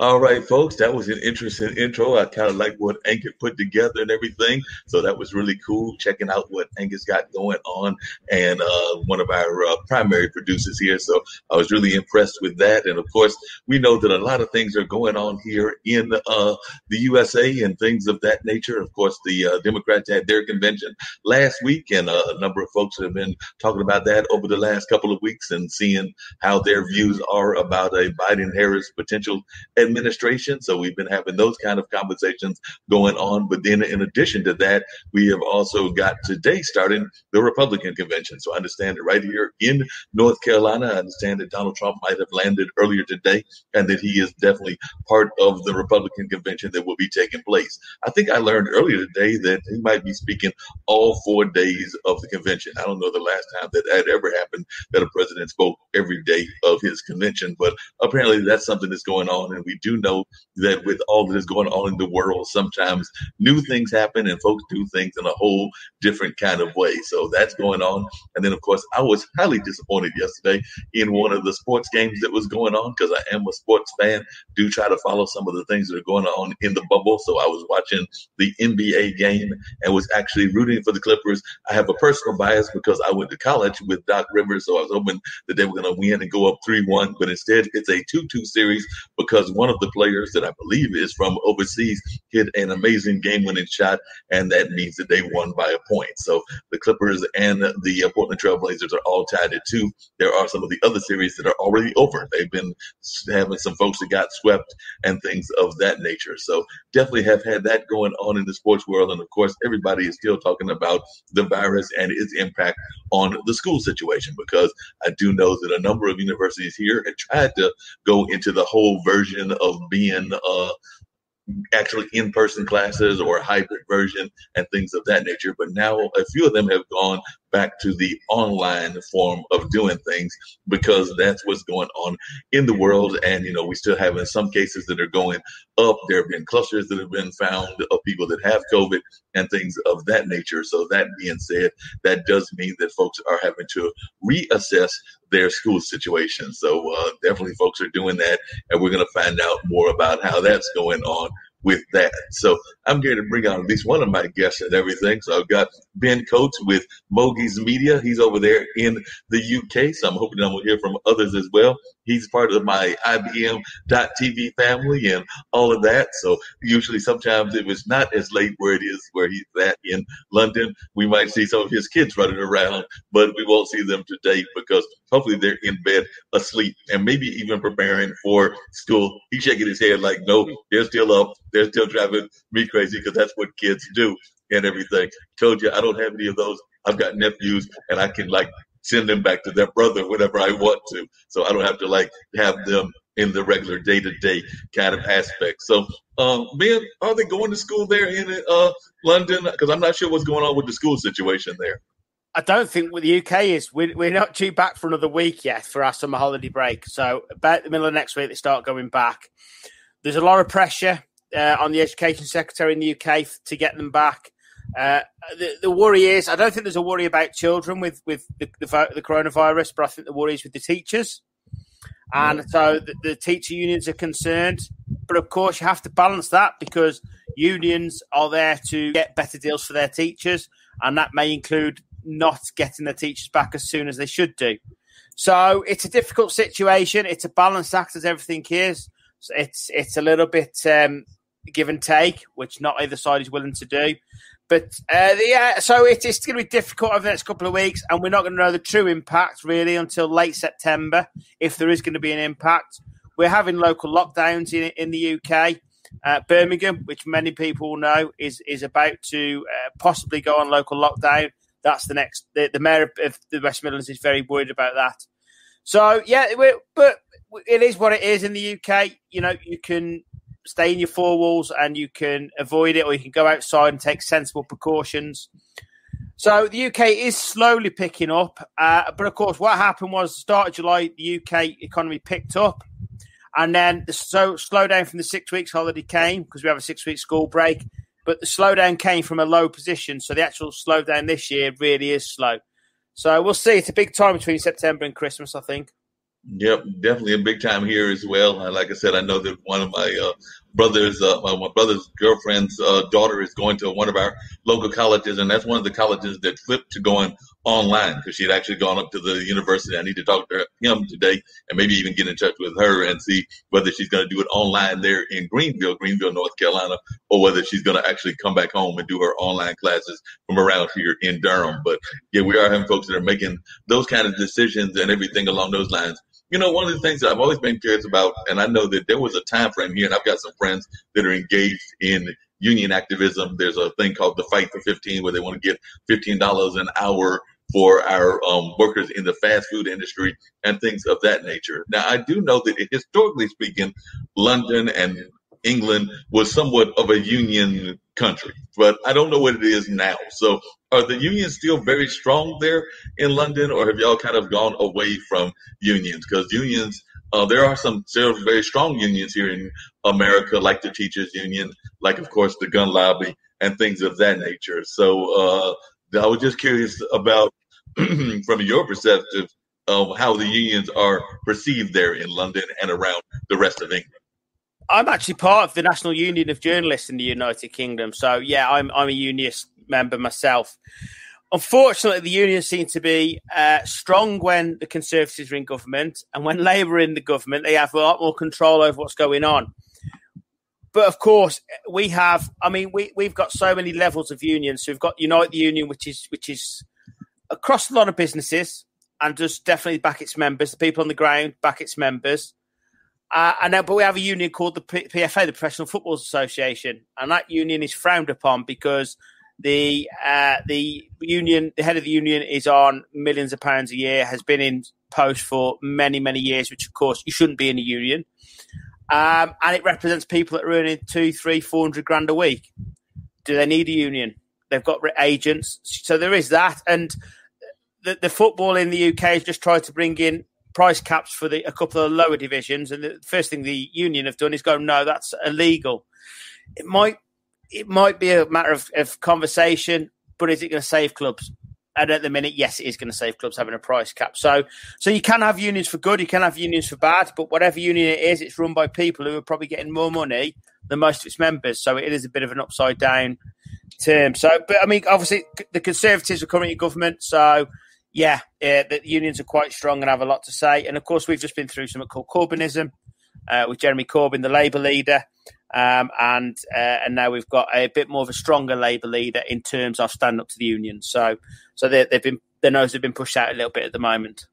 All right, folks, that was an interesting intro. I kind of like what Angus put together and everything. So that was really cool, checking out what Angus got going on, and one of our primary producers here. So I was really impressed with that. And of course, we know that a lot of things are going on here in the USA and things of that nature. Of course, the Democrats had their convention last week, and a number of folks have been talking about that over the last couple of weeks and seeing how their views are about a Biden-Harris potential administration. So we've been having those kind of conversations going on. But then in addition to that, we have also got today starting the Republican convention. So I understand that right here in North Carolina, I understand that Donald Trump might have landed earlier today and that he is definitely part of the Republican convention that will be taking place. I think I learned earlier today that he might be speaking all 4 days of the convention. I don't know the last time that had ever happened that a president spoke every day of his convention, but apparently that's something that's going on. And we do know that with all that is going on in the world, sometimes new things happen and folks do things in a whole different kind of way. So that's going on. And then, of course, I was highly disappointed yesterday in one of the sports games that was going on because I am a sports fan, do try to follow some of the things that are going on in the bubble. So I was watching the NBA game and was actually rooting for the Clippers. I have a personal bias because I went to college with Doc Rivers, so I was hoping that they were going to win and go up 3-1. But instead, it's a 2-2 series because one of the players that I believe is from overseas hit an amazing game-winning shot, and that means that they won by a point. So the Clippers and the Portland Trail Blazers are all tied at 2. There are some of the other series that are already over. They've been having some folks that got swept and things of that nature. So definitely have had that going on in the sports world. And of course, everybody is still talking about the virus and its impact on the school situation, because I do know that a number of universities here have tried to go into the whole version of being actually in-person classes or a hybrid version and things of that nature. But now a few of them have gone back to the online form of doing things because that's what's going on in the world. And, you know, we still have in some cases that are going up. There have been clusters that have been found of people that have COVID and things of that nature. So that being said, that does mean that folks are having to reassess their school situation. So definitely folks are doing that. And we're going to find out more about how that's going on with that. So I'm going to bring on at least one of my guests and everything. So I've got Ben Coates with Mogies Media. He's over there in the UK. So I'm hoping I'm going to hear from others as well. He's part of my IBM.TV family and all of that. So usually sometimes if it's not as late where it is where he's at in London, we might see some of his kids running around, but we won't see them today because hopefully they're in bed asleep and maybe even preparing for school. He's shaking his head like, no, they're still up. They're still driving me crazy because that's what kids do and everything. Told you I don't have any of those. I've got nephews and I can send them back to their brother whenever I want to. So I don't have to have them in the regular day-to-day kind of aspect. So, Ben, are they going to school there in London? Because I'm not sure what's going on with the school situation there. I don't think what the UK is. We're not due back for another week yet for our summer holiday break. So about the middle of next week, they start going back. There's a lot of pressure on the Education Secretary in the UK to get them back. The worry is, I don't think there's a worry about children with the coronavirus, but I think the worry is with the teachers. And so the teacher unions are concerned. But of course, you have to balance that because unions are there to get better deals for their teachers. And that may include not getting the teachers back as soon as they should do. So it's a difficult situation. It's a balanced act as everything is. So it's a little bit give and take, which not either side is willing to do. But so it's going to be difficult over the next couple of weeks, and we're not going to know the true impact really until late September, if there is going to be an impact. We're having local lockdowns in the UK. Birmingham, which many people will know, is about to possibly go on local lockdown. That's the next. The mayor of the West Midlands is very worried about that. So yeah, but it is what it is in the UK. You know, you can stay in your four walls and you can avoid it, or you can go outside and take sensible precautions. So the UK is slowly picking up. But of course, what happened was the start of July, the UK economy picked up. And then the slowdown from the 6 weeks holiday came because we have a 6 week school break. But the slowdown came from a low position. So the actual slowdown this year really is slow. So we'll see. It's a big time between September and Christmas, I think. Yep, definitely a big time here as well. And like I said, I know that one of my my brother's girlfriend's daughter is going to one of our local colleges, and that's one of the colleges that flipped to going online because she had actually gone up to the university. I need to talk to him today and maybe even get in touch with her and see whether she's going to do it online there in Greenville, North Carolina, or whether she's going to actually come back home and do her online classes from around here in Durham. But yeah, we are having folks that are making those kind of decisions and everything along those lines. You know, one of the things that I've always been curious about, and I know that there was a time frame here, and I've got some friends that are engaged in union activism. There's a thing called the Fight for 15, where they want to get $15 an hour for our workers in the fast food industry and things of that nature. Now, I do know that historically speaking, London and England was somewhat of a union country, but I don't know what it is now. So are the unions still very strong there in London, or have y'all kind of gone away from unions? Because unions, there are some very strong unions here in America, like the teachers union, like, of course, the gun lobby and things of that nature. So I was just curious about, from your perspective, of how the unions are perceived there in London and around the rest of England. I'm actually part of the National Union of Journalists in the United Kingdom. So, yeah, I'm a unionist member myself. Unfortunately, the unions seem to be strong when the Conservatives are in government, and when Labour are in the government, they have a lot more control over what's going on. But of course, we've got so many levels of unions. So we've got Unite the Union, which is across a lot of businesses and does definitely back its members. The people on the ground back its members. But we have a union called the PFA, the Professional Footballers Association, and that union is frowned upon because the union, the head of the union, is on millions of pounds a year, has been in post for many, many years, which of course you shouldn't be in a union, and it represents people that are earning 200, 300, 400 grand a week. Do they need a union? They've got agents, so there is that, and the football in the UK has just tried to bring in price caps for a couple of lower divisions, and the first thing the union have done is go, no, that's illegal. It might be a matter of conversation, but is it going to save clubs? And at the minute, yes, it is going to save clubs having a price cap. So you can have unions for good, you can have unions for bad, but whatever union it is, it's run by people who are probably getting more money than most of its members. So it is a bit of an upside down term. So, but I mean, obviously, the Conservatives are currently in government, so yeah, the unions are quite strong and have a lot to say. And of course, we've just been through something called Corbynism with Jeremy Corbyn, the Labour leader. And now we've got a bit more of a stronger Labour leader in terms of standing up to the unions. So their nose have been pushed out a little bit at the moment.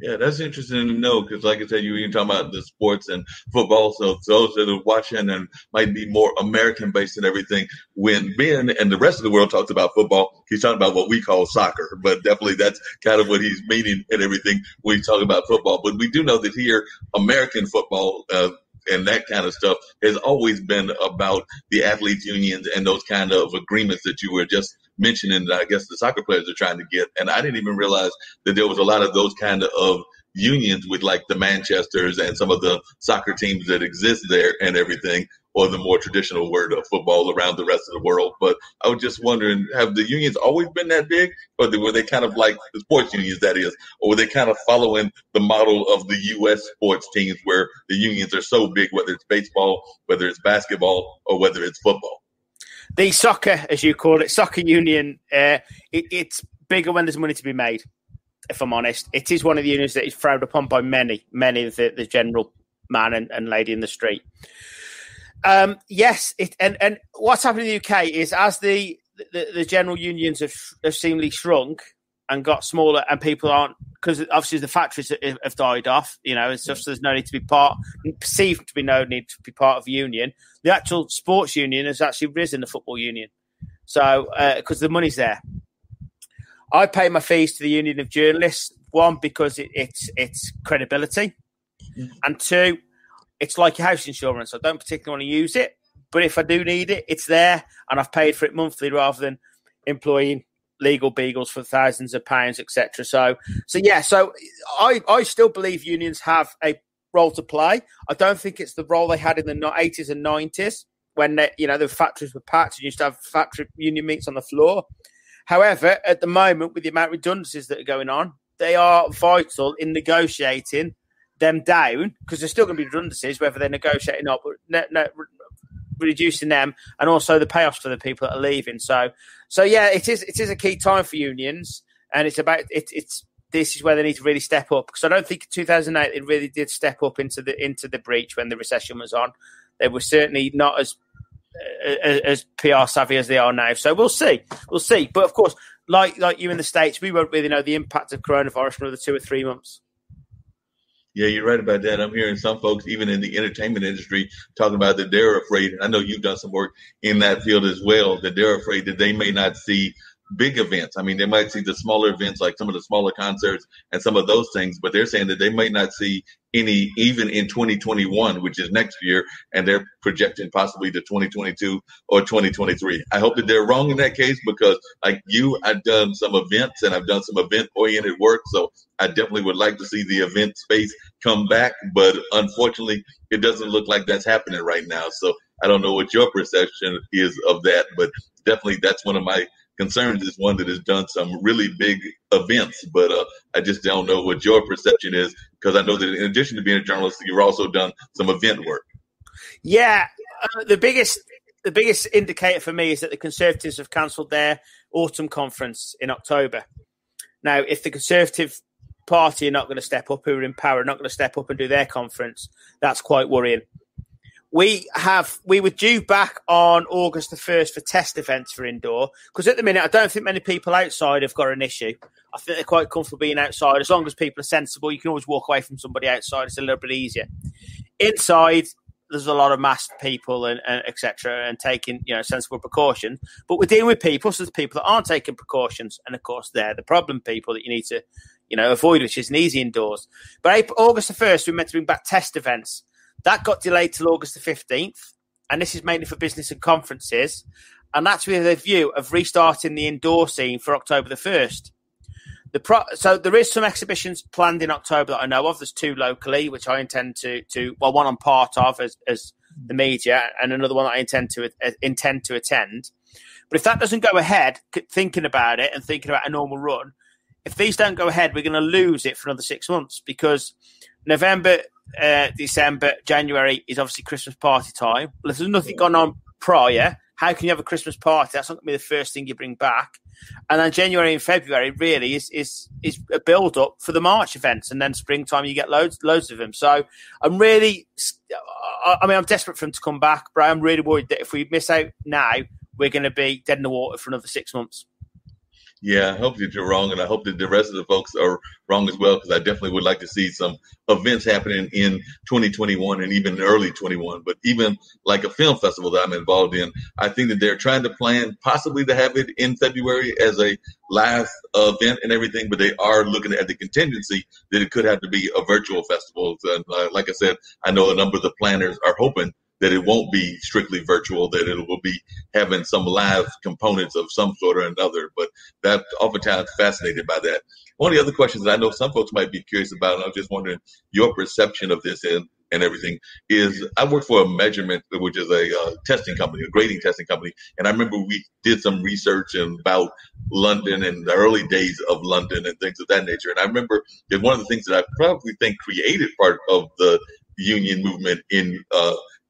Yeah, that's interesting to know because, like I said, you were talking about the sports and football. So those that are watching and might be more American-based and everything, when Ben and the rest of the world talks about football, he's talking about what we call soccer. But definitely that's kind of what he's meaning and everything when he's talking about football. But we do know that here, American football and that kind of stuff has always been about the athletes' unions and those kind of agreements that you were just mentioning that I guess the soccer players are trying to get. And I didn't even realize that there was a lot of those kind of unions with like the Manchesters and some of the soccer teams that exist there and everything, or the more traditional word of football around the rest of the world. But I was just wondering, have the unions always been that big, or were they kind of like the sports unions, that is, or were they kind of following the model of the U.S. sports teams where the unions are so big, whether it's baseball, whether it's basketball, or whether it's football? The soccer, as you call it, soccer union, it's bigger when there's money to be made, if I'm honest. It is one of the unions that is frowned upon by many of the general man and lady in the street. Yes, and what's happened in the UK is as the general unions have seemingly shrunk and got smaller, and people aren't, because obviously the factories have died off, and stuff, so there's no need to be perceived to be no need to be part of a union. The actual sports union has actually risen, the football union. So, because the money's there. I pay my fees to the Union of Journalists, one, because it's credibility, and two, it's like your house insurance. I don't particularly want to use it, but if I do need it, it's there, and I've paid for it monthly rather than employing legal beagles for thousands of pounds, etc. So I still believe unions have a role to play. I don't think it's the role they had in the 80s and 90s when the factories were packed and used to have factory union meets on the floor. However, at the moment, with the amount of redundancies that are going on, they are vital in negotiating them down, because there's still going to be redundancies, whether they're negotiating or not, but reducing them, and also the payoffs for the people that are leaving. So yeah, it is a key time for unions, and it's this is where they need to really step up, because I don't think in 2008 it really did step up into the breach when the recession was on. They were certainly not as PR savvy as they are now. So we'll see. But of course, like you in the States, we won't really know the impact of coronavirus for another 2 or 3 months. Yeah, you're right about that. I'm hearing some folks, even in the entertainment industry, talking about that they're afraid. And I know you've done some work in that field as well, that they're afraid that they may not see big events. I mean, they might see the smaller events, like some of the smaller concerts and some of those things, but they're saying that they might not see any even in 2021, which is next year, and they're projecting possibly to 2022 or 2023. I hope that they're wrong in that case, because like you, I've done some events and I've done some event-oriented work, so I definitely would like to see the event space come back, but unfortunately, it doesn't look like that's happening right now. So I don't know what your perception is of that, but definitely that's one of my concerns, is one that has done some really big events, but I just don't know what your perception is, because I know that in addition to being a journalist, you've also done some event work. Yeah, the biggest indicator for me is that the Conservatives have cancelled their autumn conference in October. Now, if the Conservative Party are not going to step up, who are in power, are not going to step up and do their conference, that's quite worrying. We were due back on August the 1st for test events for indoor, because at the minute I don't think many people outside have got an issue. I think they're quite comfortable being outside. As long as people are sensible, you can always walk away from somebody outside. It's a little bit easier. Inside, there's a lot of masked people and et cetera, and taking sensible precautions. But we're dealing with people, so there's people that aren't taking precautions, and of course they're the problem people that you need to avoid, which isn't easy indoors. But August the 1st, we meant to bring back test events. That got delayed till August the 15th, and this is mainly for business and conferences, and that's with a view of restarting the indoor scene for October the 1st. So there is some exhibitions planned in October that I know of. There's 2 locally, which I intend to one I'm part of as the media, and another one that I intend to attend. But if that doesn't go ahead, thinking about it and thinking about a normal run, if these don't go ahead, we're going to lose it for another 6 months, because November, December, January is obviously Christmas party time. Well, if there's nothing gone on prior, how can you have a Christmas party? That's not going to be the first thing you bring back. And then January and February really is a build up for the March events, and then springtime you get loads of them. So I'm desperate for them to come back, but I'm really worried that if we miss out now, we're going to be dead in the water for another 6 months. Yeah, I hope that you're wrong, and I hope that the rest of the folks are wrong as well, because I definitely would like to see some events happening in 2021 and even early 21. But even like a film festival that I'm involved in, I think that they're trying to plan possibly to have it in February as a live event and everything, but they are looking at the contingency that it could have to be a virtual festival. And like I said, I know a number of the planners are hoping that it won't be strictly virtual, that it will be having some live components of some sort or another. But that oftentimes fascinated by that. One of the other questions that I know some folks might be curious about, and I was just wondering your perception of this and everything, is I work for a measurement, which is a testing company, a grading testing company. And I remember we did some research about London and the early days of London and things of that nature. And I remember that one of the things that I probably think created part of the union movement in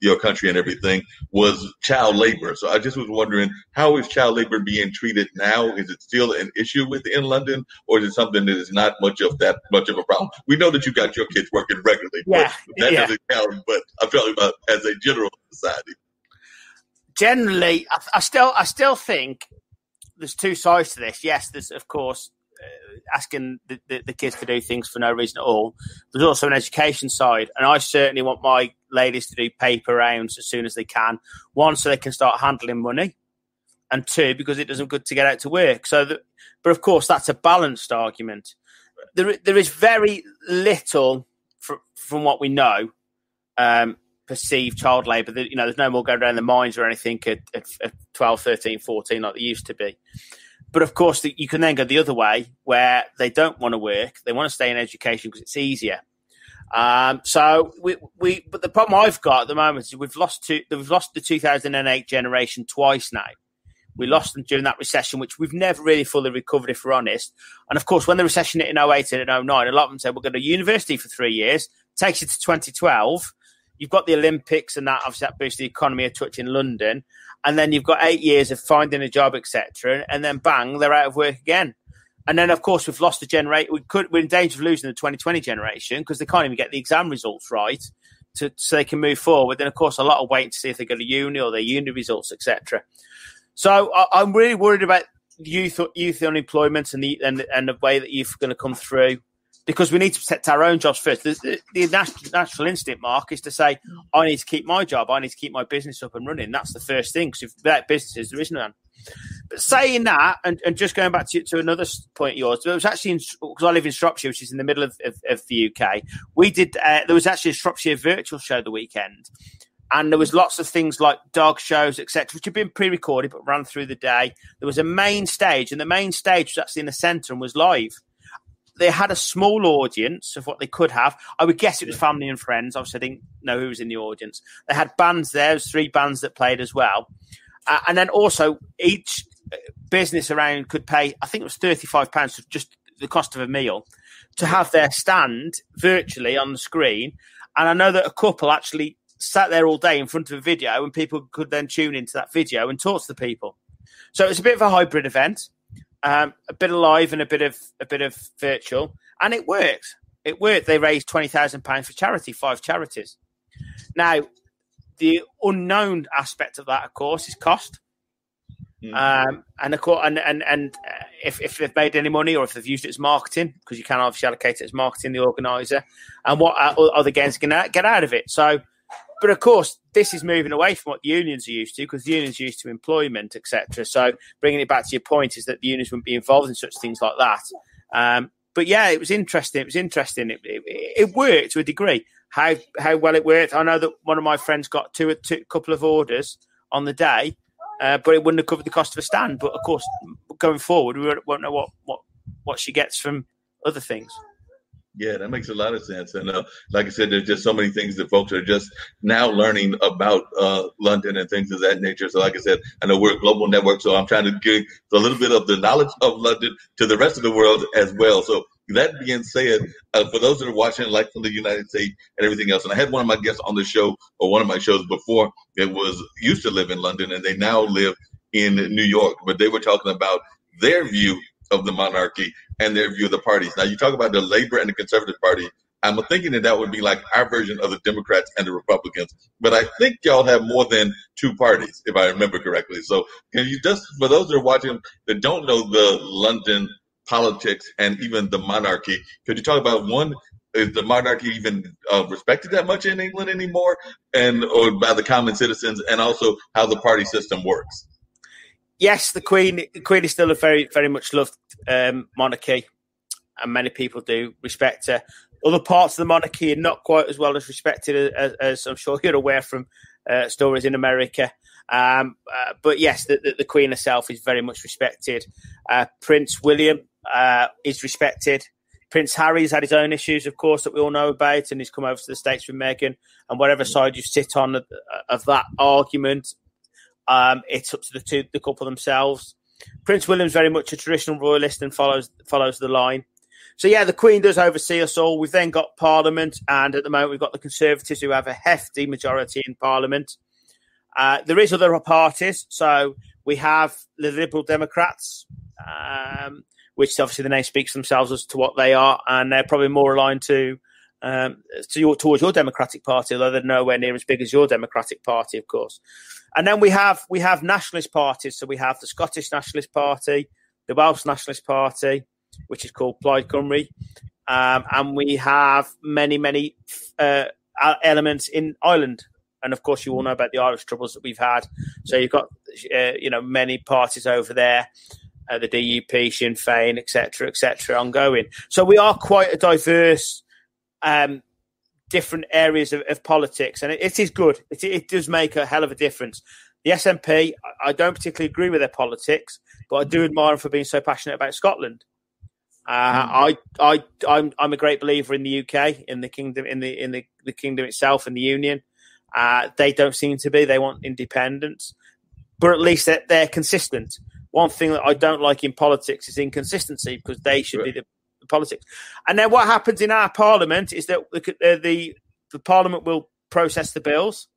your country and everything was child labor. So I just was wondering, how is child labor being treated now? Is it still an issue within London, or is it something that is not much of a problem? We know that you got your kids working regularly, but that doesn't count. But I'm talking about as a general society. Generally, I still think there's 2 sides to this. Yes, there's of course asking the kids to do things for no reason at all. There's also an education side, and I certainly want my ladies to do paper rounds as soon as they can. 1, so they can start handling money, and 2, because it does them good to get out to work. But of course, that's a balanced argument. There is very little from what we know perceived child labour. There's no more going down the mines or anything at 12, 13, 14 like there used to be. But of course, you can then go the other way, where they don't want to work; they want to stay in education because it's easier. But the problem I've got at the moment is we've lost the 2008 generation twice now, We lost them during that recession, which we've never really fully recovered, if we're honest. And of course, when the recession hit in 08 and 09, a lot of them said, we're going to university for 3 years. Takes you to 2012. You've got the Olympics, and that obviously that boosts the economy a touch in London. And then you've got 8 years of finding a job, etc. And then bang, they're out of work again. And then, of course, we've lost the generation. We're in danger of losing the 2020 generation because they can't even get the exam results right so they can move forward. Then, of course, a lot of waiting to see if they go to uni or their uni results, etc. So I'm really worried about youth unemployment and the way that youth are going to come through, because we need to protect our own jobs first. The natural instinct, Mark, is to say, I need to keep my job. I need to keep my business up and running. That's the first thing, because without businesses, there is none. But saying that, and just going back to another point of yours, there was actually, because I live in Shropshire, which is in the middle of the UK, there was actually a Shropshire virtual show the weekend. And there was lots of things like dog shows, etc., which had been pre-recorded but ran through the day. There was a main stage, and the main stage was actually in the centre and was live. They had a small audience of what they could have. I would guess it was family and friends. Obviously, I didn't know who was in the audience. They had bands there. There was 3 bands that played as well. And then also each business around could pay, I think it was £35 for just the cost of a meal to have their stand virtually on the screen. And I know that a couple actually sat there all day in front of a video, and people could then tune into that video and talk to the people. So it's a bit of a hybrid event, a bit of live and a bit of virtual, and it worked. It worked. They raised £20,000 for charity, 5 charities. Now, the unknown aspect of that, of course, is cost. And of course, and if they've made any money or if they've used it as marketing, because you can obviously allocate it as marketing, the organizer, and what are the gains going to get out of it. So, but of course, this is moving away from what the unions are used to, because the unions are used to employment, etc. So, bringing it back to your point is that the unions wouldn't be involved in such things like that. But yeah, it was interesting. It worked to a degree. How well it worked, I know that one of my friends got a couple of orders on the day, but it wouldn't have covered the cost of a stand. But of course, going forward, we won't know what she gets from other things. Yeah, that makes a lot of sense. And like I said, there's just so many things that folks are just now learning about London and things of that nature. So like I said, I know we're a global network, so I'm trying to give a little bit of the knowledge of London to the rest of the world as well. So that being said, for those that are watching, like from the United States and everything else, and I had one of my guests on the show, or one of my shows before, that was used to live in London, and they now live in New York. But they were talking about their view of the monarchy and their view of the parties. Now, you talk about the Labor and the Conservative Party. I'm thinking that would be like our version of the Democrats and the Republicans. But I think y'all have more than 2 parties, if I remember correctly. So can you just, for those that are watching that don't know the London politics and even the monarchy, could you talk about, one, is the monarchy even respected that much in England anymore, or by the common citizens, and also how the party system works? Yes, the Queen is still a very, very much loved monarchy, and many people do respect her. Other parts of the monarchy are not quite as well as respected as I'm sure you're aware from stories in America. But yes, the Queen herself is very much respected. Prince William is respected. Prince Harry's had his own issues, of course, that we all know about, and he's come over to the States with Meghan. And whatever side you sit on of that argument, it's up to the couple themselves. Prince William's very much a traditional royalist and follows the line. So yeah, the Queen does oversee us all. We've then got Parliament, and at the moment we've got the Conservatives, who have a hefty majority in Parliament. There is other parties, so we have the Liberal Democrats, which obviously the name speaks for themselves as to what they are, and they're probably more aligned towards your Democratic Party, although they're nowhere near as big as your Democratic Party, of course. And then we have nationalist parties. So we have the Scottish Nationalist Party, the Welsh Nationalist Party, which is called Plaid Cymru, and we have many elements in Ireland. And of course, you all know about the Irish troubles that we've had. So you've got many parties over there, the DUP, Sinn Féin, etc., ongoing. So we are quite a diverse, different areas of politics, and it is good. It does make a hell of a difference. The SNP, I don't particularly agree with their politics, but I do admire them for being so passionate about Scotland. I'm a great believer in the UK, in the kingdom, in the kingdom itself, in the union. They don't seem to be. They want independence. but at least they're consistent. One thing that I don't like in politics is inconsistency, because they should be the politics. And then what happens in our parliament is that the parliament will process the bills.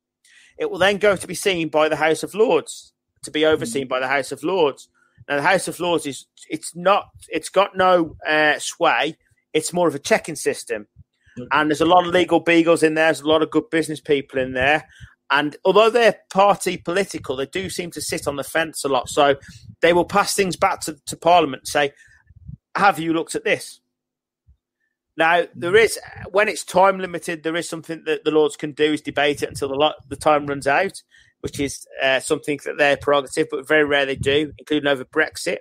It will then go to be seen by the House of Lords, to be overseen by the House of Lords. Now, the House of Lords it's got no sway. It's more of a checking system. And there's a lot of legal beagles in there. There's a lot of good business people in there. And although they're party political, they do seem to sit on the fence a lot. So they will pass things back to Parliament and say, have you looked at this? Now, there is, when it's time limited, there is something that the Lords can do, is debate it until the time runs out, which is something that they're prerogative, but very rare they do, including over Brexit,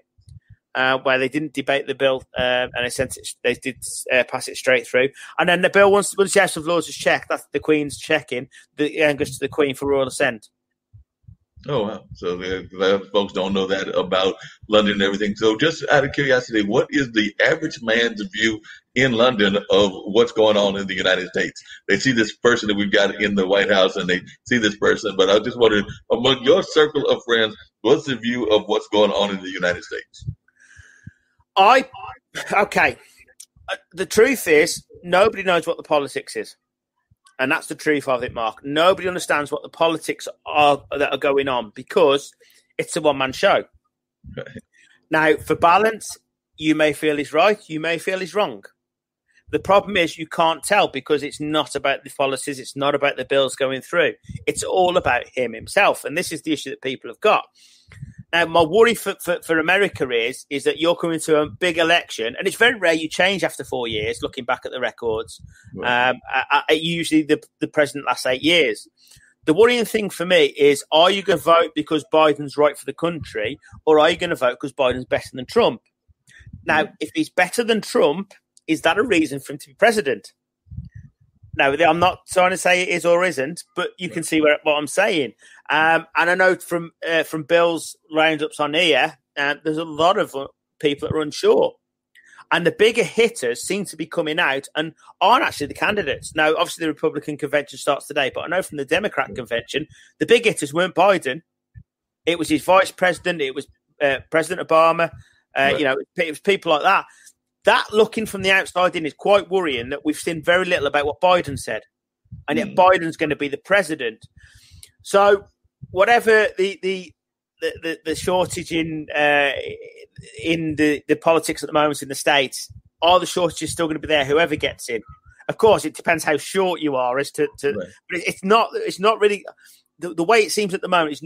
where they didn't debate the bill and they did pass it straight through. And then the bill, once the House of Lords is checked, that's the Queen's checking, it goes to the Queen for royal assent. Oh, wow. So folks don't know that about London and everything. So just out of curiosity, what is the average man's view in London of what's going on in the United States? They see this person that we've got in the White House and they see this person, but I just wondered, among your circle of friends, what's the view of what's going on in the United States? Okay. The truth is, nobody knows what the politics is. And that's the truth of it, Mark. Nobody understands what the politics are that are going on, because it's a one-man show. Right. Now, for balance, you may feel he's right, you may feel he's wrong. The problem is you can't tell, because it's not about the policies, it's not about the bills going through. It's all about him himself, and this is the issue that people have got. Now, my worry for America is that you're coming to a big election, and it's very rare you change after 4 years, looking back at the records. Right. Usually the president lasts 8 years. The worrying thing for me is, are you going to vote because Biden's right for the country, or are you going to vote because Biden's better than Trump? Now, if he's better than Trump, is that a reason for him to be president? Now, I'm not trying to say it is or isn't, but you can see what I'm saying. And I know from Bill's roundups on here, there's a lot of people that are unsure. And the bigger hitters seem to be coming out and aren't actually the candidates. Now, obviously, the Republican convention starts today, but I know from the Democrat convention, the big hitters weren't Biden. It was his vice president. It was President Obama. Right. It was people like that. That, looking from the outside in, is quite worrying, that we've seen very little about what Biden said. And yet Biden's going to be the president. So whatever the shortage in the politics at the moment in the States, are the shortages still going to be there, whoever gets in? Of course, it depends how short you are as to right. But it's not really the way it seems at the moment.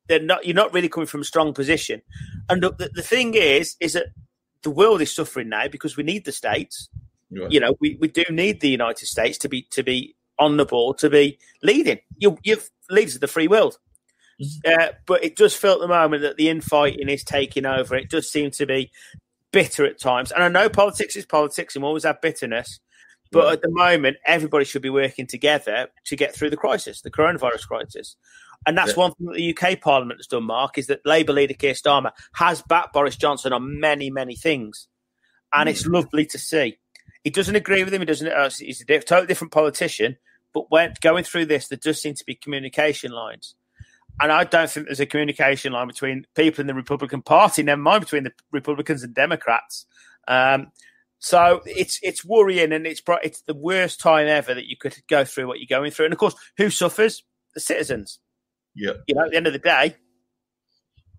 You're not really coming from a strong position. And the thing is that the world is suffering now because we need the States. Right. We do need the United States to be on the ball, to be leading. You've leads of the free world. But it does feel at the moment that the infighting is taking over. It does seem to be bitter at times. And I know politics is politics and we always have bitterness. But right. At the moment, everybody should be working together to get through the crisis, the coronavirus crisis. And that's one thing that the UK Parliament has done, Mark, is that Labour leader Keir Starmer has backed Boris Johnson on many, many things. And it's lovely to see. He doesn't agree with him. He's a totally different politician. But when going through this, there does seem to be communication lines. And I don't think there's a communication line between people in the Republican Party, never mind between the Republicans and Democrats. So it's worrying, and it's the worst time ever that you could go through what you're going through. And, of course, who suffers? The citizens. Yeah. At the end of the day.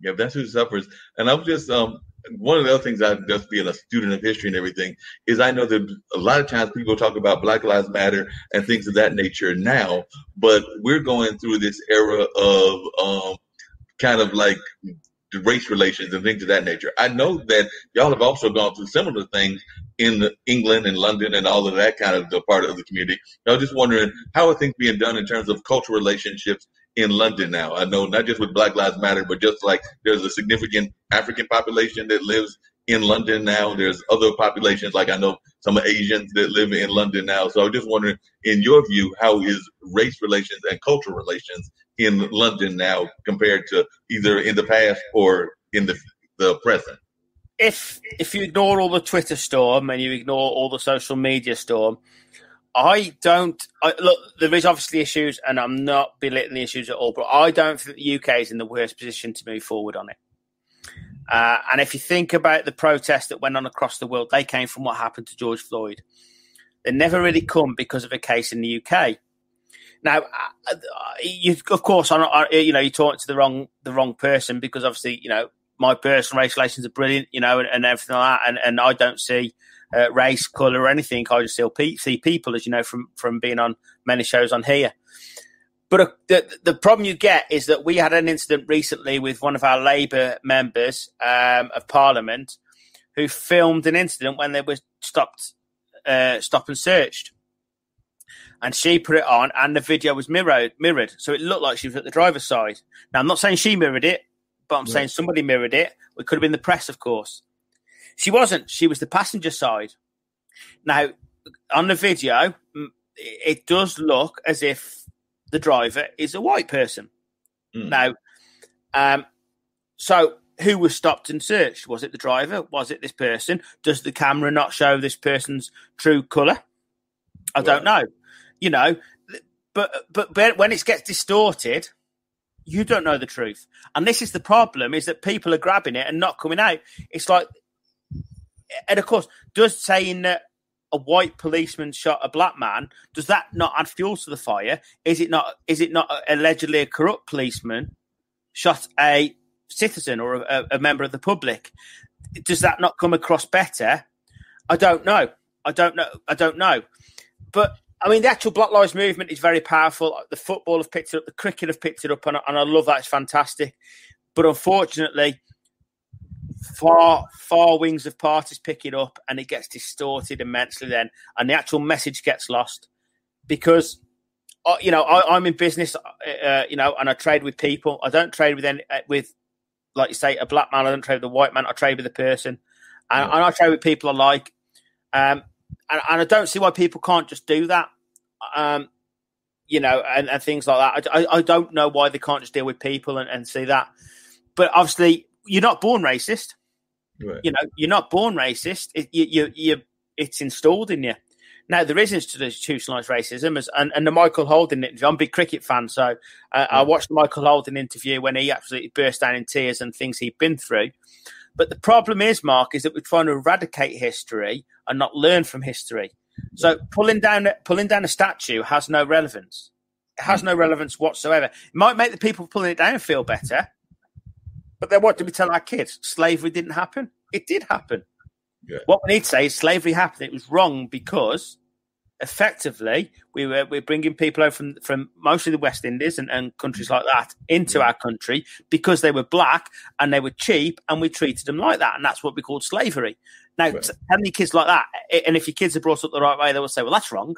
Yeah, that's who suffers. And I'm just one of the other things, I just being a student of history and everything, is I know that a lot of times people talk about Black Lives Matter and things of that nature now, but we're going through this era of kind of like race relations and things of that nature. I know that y'all have also gone through similar things in England and London and all of that kind of the part of the community. I was just wondering, how are things being done in terms of cultural relationships in London now? I know not just with Black Lives Matter, but just like there's a significant African population that lives in London now. There's other populations, like I know some Asians that live in London now. So I'm just wondering, in your view, how is race relations and cultural relations in London now compared to either in the past or in the present? If you ignore all the Twitter storm and you ignore all the social media storm, Look, there is obviously issues, and I'm not belittling the issues at all, but I don't think the UK is in the worst position to move forward on it. And if you think about the protests that went on across the world, they came from what happened to George Floyd. They never really come because of a case in the UK. Now, you're talking to the wrong person, because obviously, my personal race relations are brilliant, and everything like that, and I don't see race, colour, or anything. I just see people, as you know, from being on many shows on here. But the problem you get is that we had an incident recently with one of our Labour members of Parliament who filmed an incident when they were stop and searched. And she put it on, and the video was mirrored. So it looked like she was at the driver's side. Now, I'm not saying she mirrored it, but I'm saying somebody mirrored it. It could have been the press, of course. She wasn't. She was the passenger side. Now, on the video, it does look as if the driver is a white person. Now, so who was stopped and searched? Was it the driver? Was it this person? Does the camera not show this person's true colour? I don't know. But when it gets distorted, you don't know the truth. And this is the problem, is that people are grabbing it and not coming out. It's like, and of course, does saying that a white policeman shot a black man, does that not add fuel to the fire? Is it not allegedly a corrupt policeman shot a citizen or a member of the public? Does that not come across better? I don't know. But I mean, the actual Black Lives Movement is very powerful. The football have picked it up, the cricket have picked it up, and I love that. It's fantastic. But unfortunately, far wings of parties pick it up, and it gets distorted immensely then, and the actual message gets lost. Because, I'm in business, and I trade with people. I don't trade with, like you say, a black man. I don't trade with a white man. I trade with a person. And I trade with people I like. And I don't see why people can't just do that, and things like that. I don't know why they can't just deal with people and see that. But obviously, you're not born racist. Right. You're not born racist. It's installed in you. Now, there is institutionalised racism, and the Michael Holding interview. I'm a big cricket fan, so I watched the Michael Holding interview when he absolutely burst down in tears and things he'd been through. But the problem is, Mark, is that we're trying to eradicate history and not learn from history. So pulling down a statue has no relevance. It has no relevance whatsoever. It might make the people pulling it down feel better, but then what do we tell our kids? Slavery didn't happen. It did happen. Yeah. What we need to say is slavery happened. It was wrong because effectively we're bringing people over from mostly the West Indies and countries like that into our country because they were black and they were cheap, and we treated them like that, and that's what we called slavery. Now, how many kids like that? And if your kids are brought up the right way, they will say, well, that's wrong.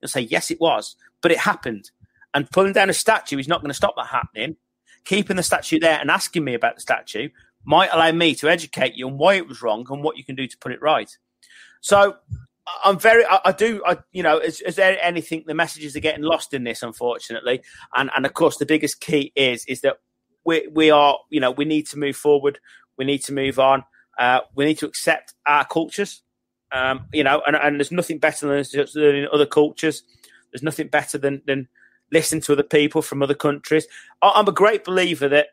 They'll say, yes, it was, but it happened. And pulling down a statue is not going to stop that happening. Keeping the statue there and asking me about the statue might allow me to educate you on why it was wrong and what you can do to put it right. So is there anything, the messages are getting lost in this, unfortunately. And of course, the biggest key is that we are, we need to move forward. We need to move on. We need to accept our cultures, and there's nothing better than just learning other cultures. There's nothing better than listening to other people from other countries. I'm a great believer that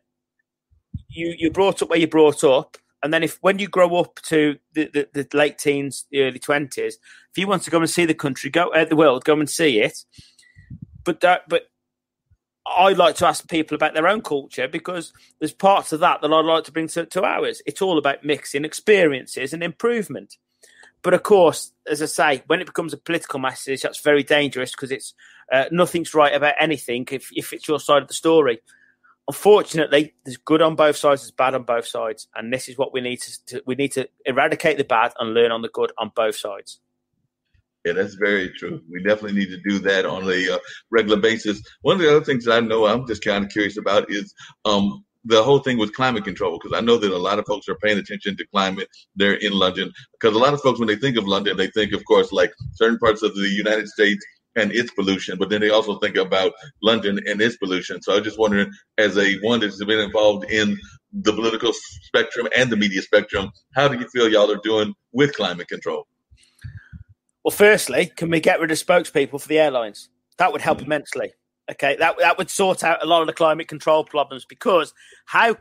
you're brought up where you're brought up. And then when you grow up to the late teens, the early 20s, if you want to go and see the country, the world, go and see it. But I like to ask people about their own culture, because there's parts of that I'd like to bring to ours. It's all about mixing experiences and improvement. But of course, as I say, when it becomes a political message, that's very dangerous, because it's nothing's right about anything if it's your side of the story. Unfortunately, there's good on both sides, there's bad on both sides, and this is what we need to we need to eradicate the bad and learn on the good on both sides. Yeah, that's very true. We definitely need to do that on a regular basis. One of the other things that I know I'm just kind of curious about is the whole thing with climate control, because I know that a lot of folks are paying attention to climate there in London, because a lot of folks, when they think of London, they think, of course, like certain parts of the United States and its pollution, but then they also think about London and its pollution. So I was just wondering, as one that's been involved in the political spectrum and the media spectrum, how do you feel y'all are doing with climate control? Well, firstly, can we get rid of spokespeople for the airlines? That would help immensely. Okay, that would sort out a lot of the climate control problems, because how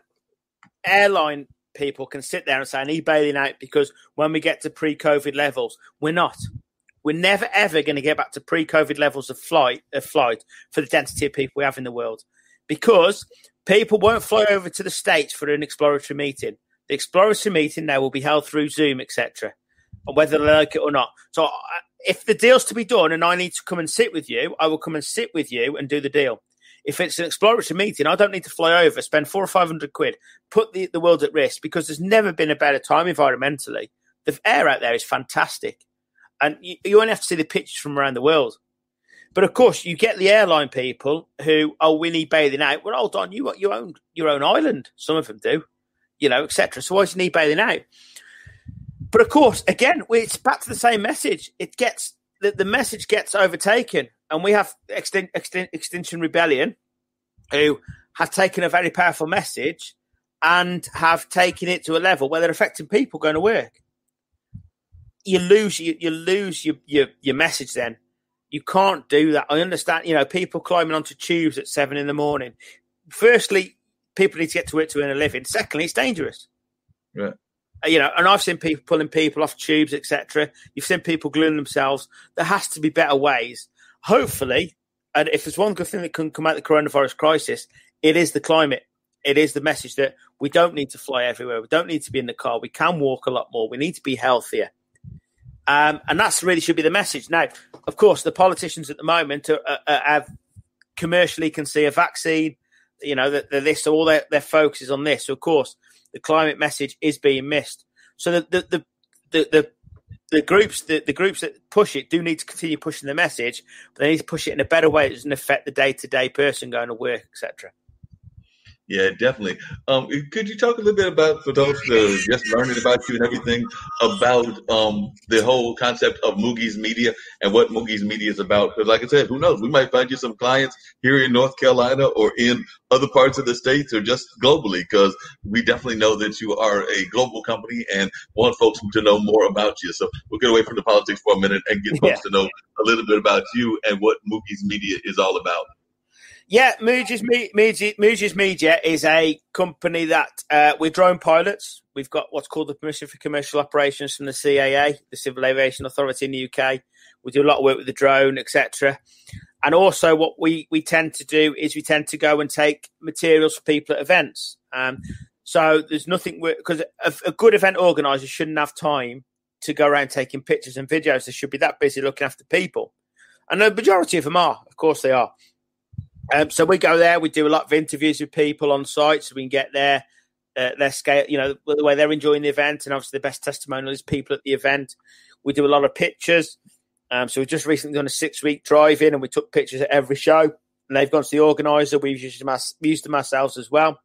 airline people can sit there and say, I need bailing out because when we get to pre-COVID levels, we're not. We're never, ever going to get back to pre-COVID levels of flight for the density of people we have in the world, because people won't fly over to the States for an exploratory meeting. The exploratory meeting now will be held through Zoom, etc., whether they like it or not. So if the deal's to be done and I need to come and sit with you, I will come and sit with you and do the deal. If it's an exploratory meeting, I don't need to fly over, spend £400 or £500, put the world at risk, because there's never been a better time environmentally. The air out there is fantastic. And you only have to see the pictures from around the world. But of course, you get the airline people who, we need bathing out. Well, hold on, you own your own island. Some of them do, etc. So why do you need bathing out? But of course, again, it's back to the same message. It gets the message gets overtaken, and we have Extinction Rebellion, who have taken a very powerful message and have taken it to a level where they're affecting people going to work. You lose your message. Then you can't do that. I understand, people climbing onto tubes at 7 a.m. Firstly, people need to get to work to earn a living. Secondly, it's dangerous. Right. And I've seen people pulling people off tubes, etc. You've seen people gluing themselves. There has to be better ways. Hopefully, and if there's one good thing that can come out of the coronavirus crisis, it is the climate. It is the message that we don't need to fly everywhere. We don't need to be in the car. We can walk a lot more. We need to be healthier. And that's really should be the message. Now, of course, the politicians at the moment have commercially can see a vaccine, so all their focus is on this. So, of course, the climate message is being missed. So the groups that push it do need to continue pushing the message, but they need to push it in a better way that doesn't affect the day-to-day person going to work, etc. Yeah, definitely. Could you talk a little bit about, for those just learning about you and everything, about the whole concept of Moogie's Media and what Moogie's Media is about? Because like I said, who knows? We might find you some clients here in North Carolina or in other parts of the States or just globally, because we definitely know that you are a global company and want folks to know more about you. So we'll get away from the politics for a minute and get folks to know a little bit about you and what Moogie's Media is all about. Yeah, Moogie's Media is a company that we're drone pilots. We've got what's called the Permission for Commercial Operations from the CAA, the Civil Aviation Authority in the UK. We do a lot of work with the drone, etc. And also what we tend to do is we tend to go and take materials for people at events. So there's nothing, because a good event organizer shouldn't have time to go around taking pictures and videos. They should be that busy looking after people. And the majority of them are, of course they are. So we go there, we do a lot of interviews with people on site so we can get their scale, the way they're enjoying the event. And obviously the best testimonial is people at the event. We do a lot of pictures. So we've just recently done a 6-week drive-in and we took pictures at every show. And they've gone to the organizer. We've used them ourselves as well.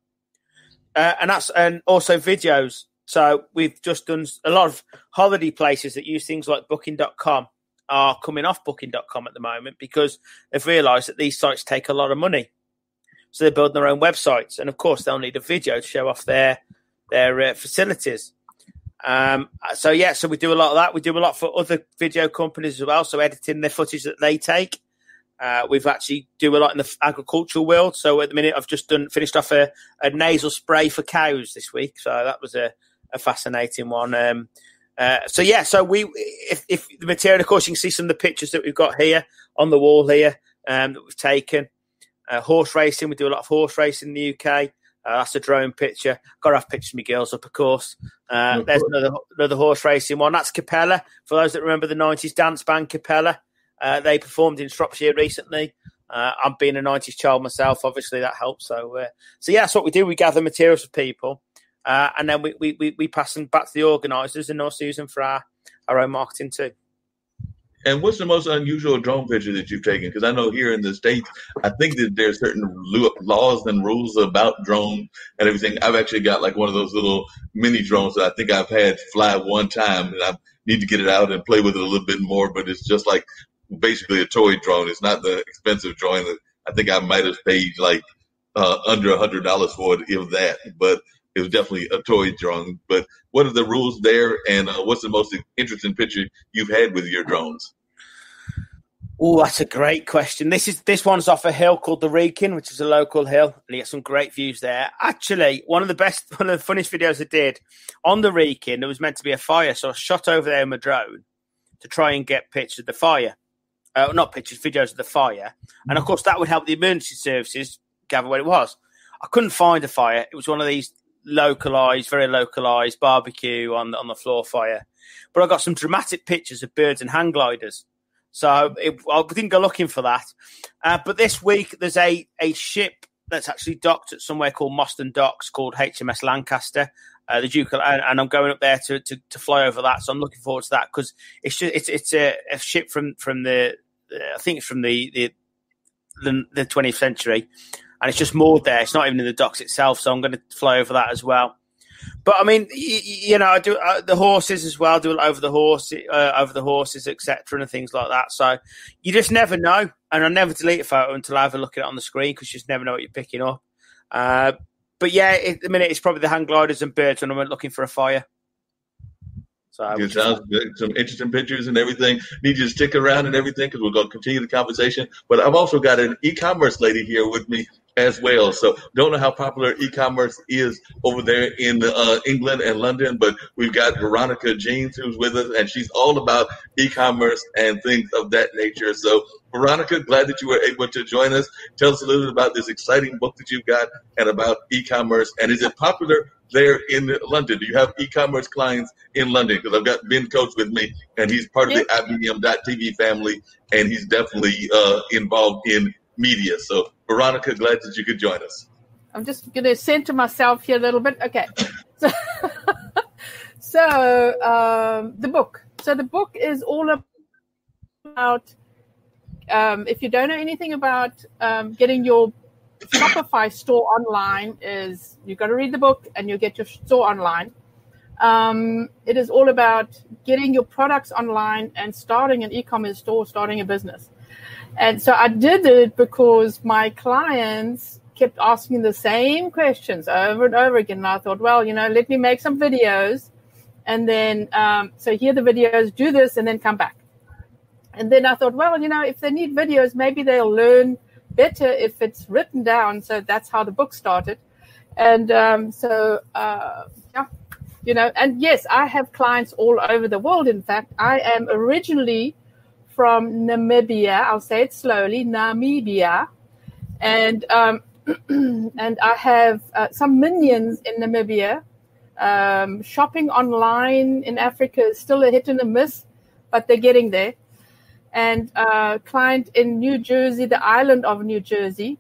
And also videos. So we've just done a lot of holiday places that use things like Booking.com. Are coming off Booking.com at the moment because they've realised that these sites take a lot of money. So they're building their own websites. And, of course, they'll need a video to show off their facilities. So we do a lot of that. We do a lot for other video companies as well, so editing their footage that they take. We've actually do a lot in the agricultural world. So at the minute, I've just finished off a nasal spray for cows this week. So that was a fascinating one. So we, if the material, of course, you can see some of the pictures that we've got here on the wall here that we've taken. Horse racing, we do a lot of horse racing in the UK. That's a drone picture. Got to have pictures of my girls up, of course. There's another horse racing one. That's Capella. For those that remember the 90s dance band Capella, they performed in Shropshire recently. I'm being a 90s child myself, obviously that helps. So that's what we do. We gather materials for people. And then we pass them back to the organisers and also use them for our own marketing too. And what's the most unusual drone picture that you've taken? Because I know here in the States, I think that there's certain laws and rules about drones and everything. I've actually got like one of those little mini drones that I think I've had fly one time, and I need to get it out and play with it a little bit more. But it's just like basically a toy drone. It's not the expensive drone. I think I might have paid like under $100 for it, if that. But it was definitely a toy drone. But what are the rules there, and what's the most interesting picture you've had with your drones? Oh, that's a great question. This one's off a hill called the Wrekin, which is a local hill, and you get some great views there. Actually, one of the funniest videos I did on the Wrekin, there was meant to be a fire, so I shot over there in my drone to try and get pictures of the fire. Not pictures, videos of the fire. And of course, that would help the emergency services gather where it was. I couldn't find a fire. It was one of these very localized barbecue on the floor fire. But I got some dramatic pictures of birds and hang gliders. So I didn't go looking for that. But this week, there's a ship that's actually docked at somewhere called Moston Docks called HMS Lancaster. The Duke, and I'm going up there to fly over that. So I'm looking forward to that because it's a ship from the I think it's from the 20th century, and it's just moored there. It's not even in the docks itself. So I'm going to fly over that as well. But I mean, I do the horses as well. Do it over the horses, etc., and things like that. So you just never know. And I never delete a photo until I have a look at it on the screen because you just never know what you're picking up. But yeah, at the minute it's probably the hang gliders and birds when I'm looking for a fire. So it sounds good. Some interesting pictures and everything. Need you to stick around and everything because we're going to continue the conversation. But I've also got an e-commerce lady here with me as well. So don't know how popular e-commerce is over there in England and London, but we've got Veronica Jean who's with us, and she's all about e-commerce and things of that nature. So Veronica, glad that you were able to join us. Tell us a little bit about this exciting book that you've got and about e-commerce. And is it popular there in London? Do you have e-commerce clients in London? Because I've got Ben Coates with me, and he's part of the IBM.TV family, and he's definitely involved in media. So, Veronica, glad that you could join us. I'm just going to center myself here a little bit. Okay. So the book. So the book is all about, if you don't know anything about getting your Shopify store online, is you've got to read the book and you'll get your store online. It is all about getting your products online and starting an e-commerce store, starting a business. And so I did it because my clients kept asking the same questions over and over again. And I thought, well, let me make some videos. And then, so here are the videos, do this, and then come back. And then I thought, well, if they need videos, maybe they'll learn better if it's written down. So that's how the book started. And and yes, I have clients all over the world. In fact, I am originally from Namibia. I'll say it slowly, Namibia. And and I have some minions in Namibia. Shopping online in Africa is still a hit and a miss, but they're getting there. And a client in New Jersey, the island of New Jersey,